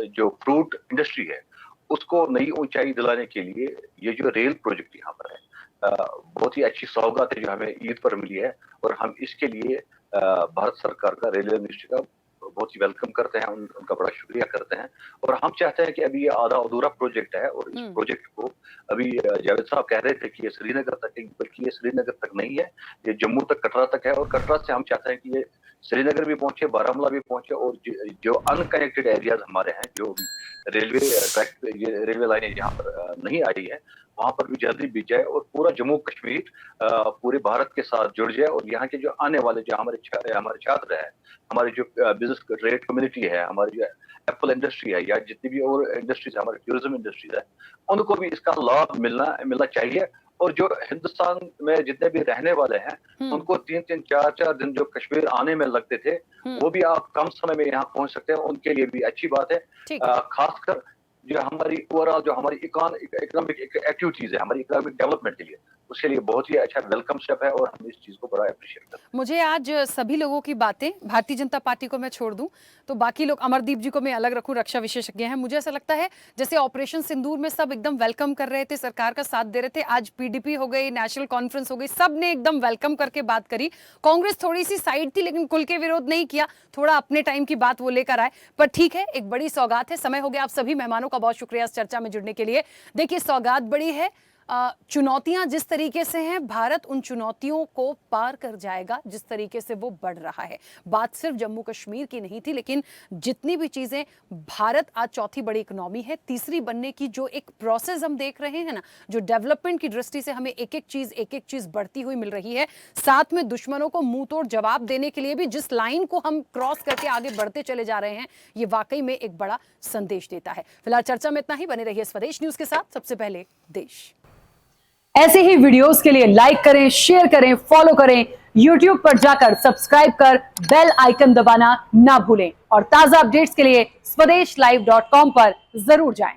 जो फ्रूट इंडस्ट्री है उसको नई ऊंचाई दिलाने के लिए ये जो रेल प्रोजेक्ट यहाँ पर है, बहुत ही अच्छी सौगात है जो हमें ईद पर मिली है। और हम इसके लिए भारत सरकार का, रेलवे मिनिस्ट्री का बहुत ही वेलकम करते हैं, उनका बड़ा शुक्रिया करते हैं। और हम चाहते हैं कि अभी ये आधा अधूरा प्रोजेक्ट है और इस प्रोजेक्ट को अभी जावेद साहब कह रहे थे कि ये श्रीनगर तक है, बल्कि ये श्रीनगर तक नहीं है, ये जम्मू तक, कटरा तक है। और कटरा से हम चाहते हैं कि ये श्रीनगर भी पहुंचे, बारामूला भी पहुंचे, और जो अनकनेक्टेड एरियाज हमारे हैं, जो रेलवे लाइनें जहाँ पर नहीं आई है, वहां पर भी जल्दी बीत जाए और पूरा जम्मू कश्मीर पूरे भारत के साथ जुड़ जाए। और यहाँ के जो आने वाले जो हमारे छात्र हैं, हमारी जो बिजनेस ट्रेड कम्युनिटी है, हमारी जो एप्पल इंडस्ट्री है, या जितनी भी और इंडस्ट्रीज है, हमारी टूरिज्म इंडस्ट्रीज है, उनको भी इसका लाभ मिलना चाहिए। और जो हिंदुस्तान में जितने भी रहने वाले हैं, उनको 3-3, 4-4 दिन जो कश्मीर आने में लगते थे, वो भी आप कम समय में यहाँ पहुंच सकते हैं। उनके लिए भी अच्छी बात है। खासकर जो हमारी ओवरऑल जो हमारी इकोनॉमिक एक्टिविटीज है, हमारी इकोनॉमिक डेवलपमेंट के लिए, उसके लिए बहुत ही अच्छा वेलकम स्टेप है और हम इस चीज को बड़ा अप्रिशिएट करते हैं। मुझे आज सभी लोगों की बातें, भारतीय जनता पार्टी को मैं छोड़ दूं तो बाकी लोग, अमरदीप जी को मैं अलग रखूं, रक्षा विशेषज्ञ हैं, मुझे ऐसा लगता है जैसे ऑपरेशन सिंदूर में सब एकदम वेलकम कर रहे थे, सरकार का साथ दे रहे थे, आज पीडीपी हो गई, नेशनल कॉन्फ्रेंस हो गई, सब ने एकदम वेलकम करके बात करी। कांग्रेस थोड़ी सी साइड थी लेकिन खुल के विरोध नहीं किया, थोड़ा अपने टाइम की बात वो लेकर आए। पर ठीक है, एक बड़ी सौगात है। समय हो गया। आप सभी मेहमानों का बहुत शुक्रिया इस चर्चा में जुड़ने के लिए। देखिए, सौगात बड़ी है, चुनौतियां जिस तरीके से हैं, भारत उन चुनौतियों को पार कर जाएगा जिस तरीके से वो बढ़ रहा है। बात सिर्फ जम्मू कश्मीर की नहीं थी, लेकिन जितनी भी चीजें, भारत आज चौथी बड़ी इकोनॉमी है, तीसरी बनने की जो एक प्रोसेस हम देख रहे हैं ना, जो डेवलपमेंट की दृष्टि से हमें एक एक चीज बढ़ती हुई मिल रही है, साथ में दुश्मनों को मुंह तोड़ जवाब देने के लिए भी जिस लाइन को हम क्रॉस करके आगे बढ़ते चले जा रहे हैं, ये वाकई में एक बड़ा संदेश देता है। फिलहाल चर्चा में इतना ही। बने रहिए स्वदेश न्यूज के साथ। सबसे पहले देश। ऐसे ही वीडियोस के लिए लाइक करें, शेयर करें, फॉलो करें, YouTube पर जाकर सब्सक्राइब कर बेल आइकन दबाना ना भूलें। और ताजा अपडेट्स के लिए स्वदेशलाइव.com पर जरूर जाएं।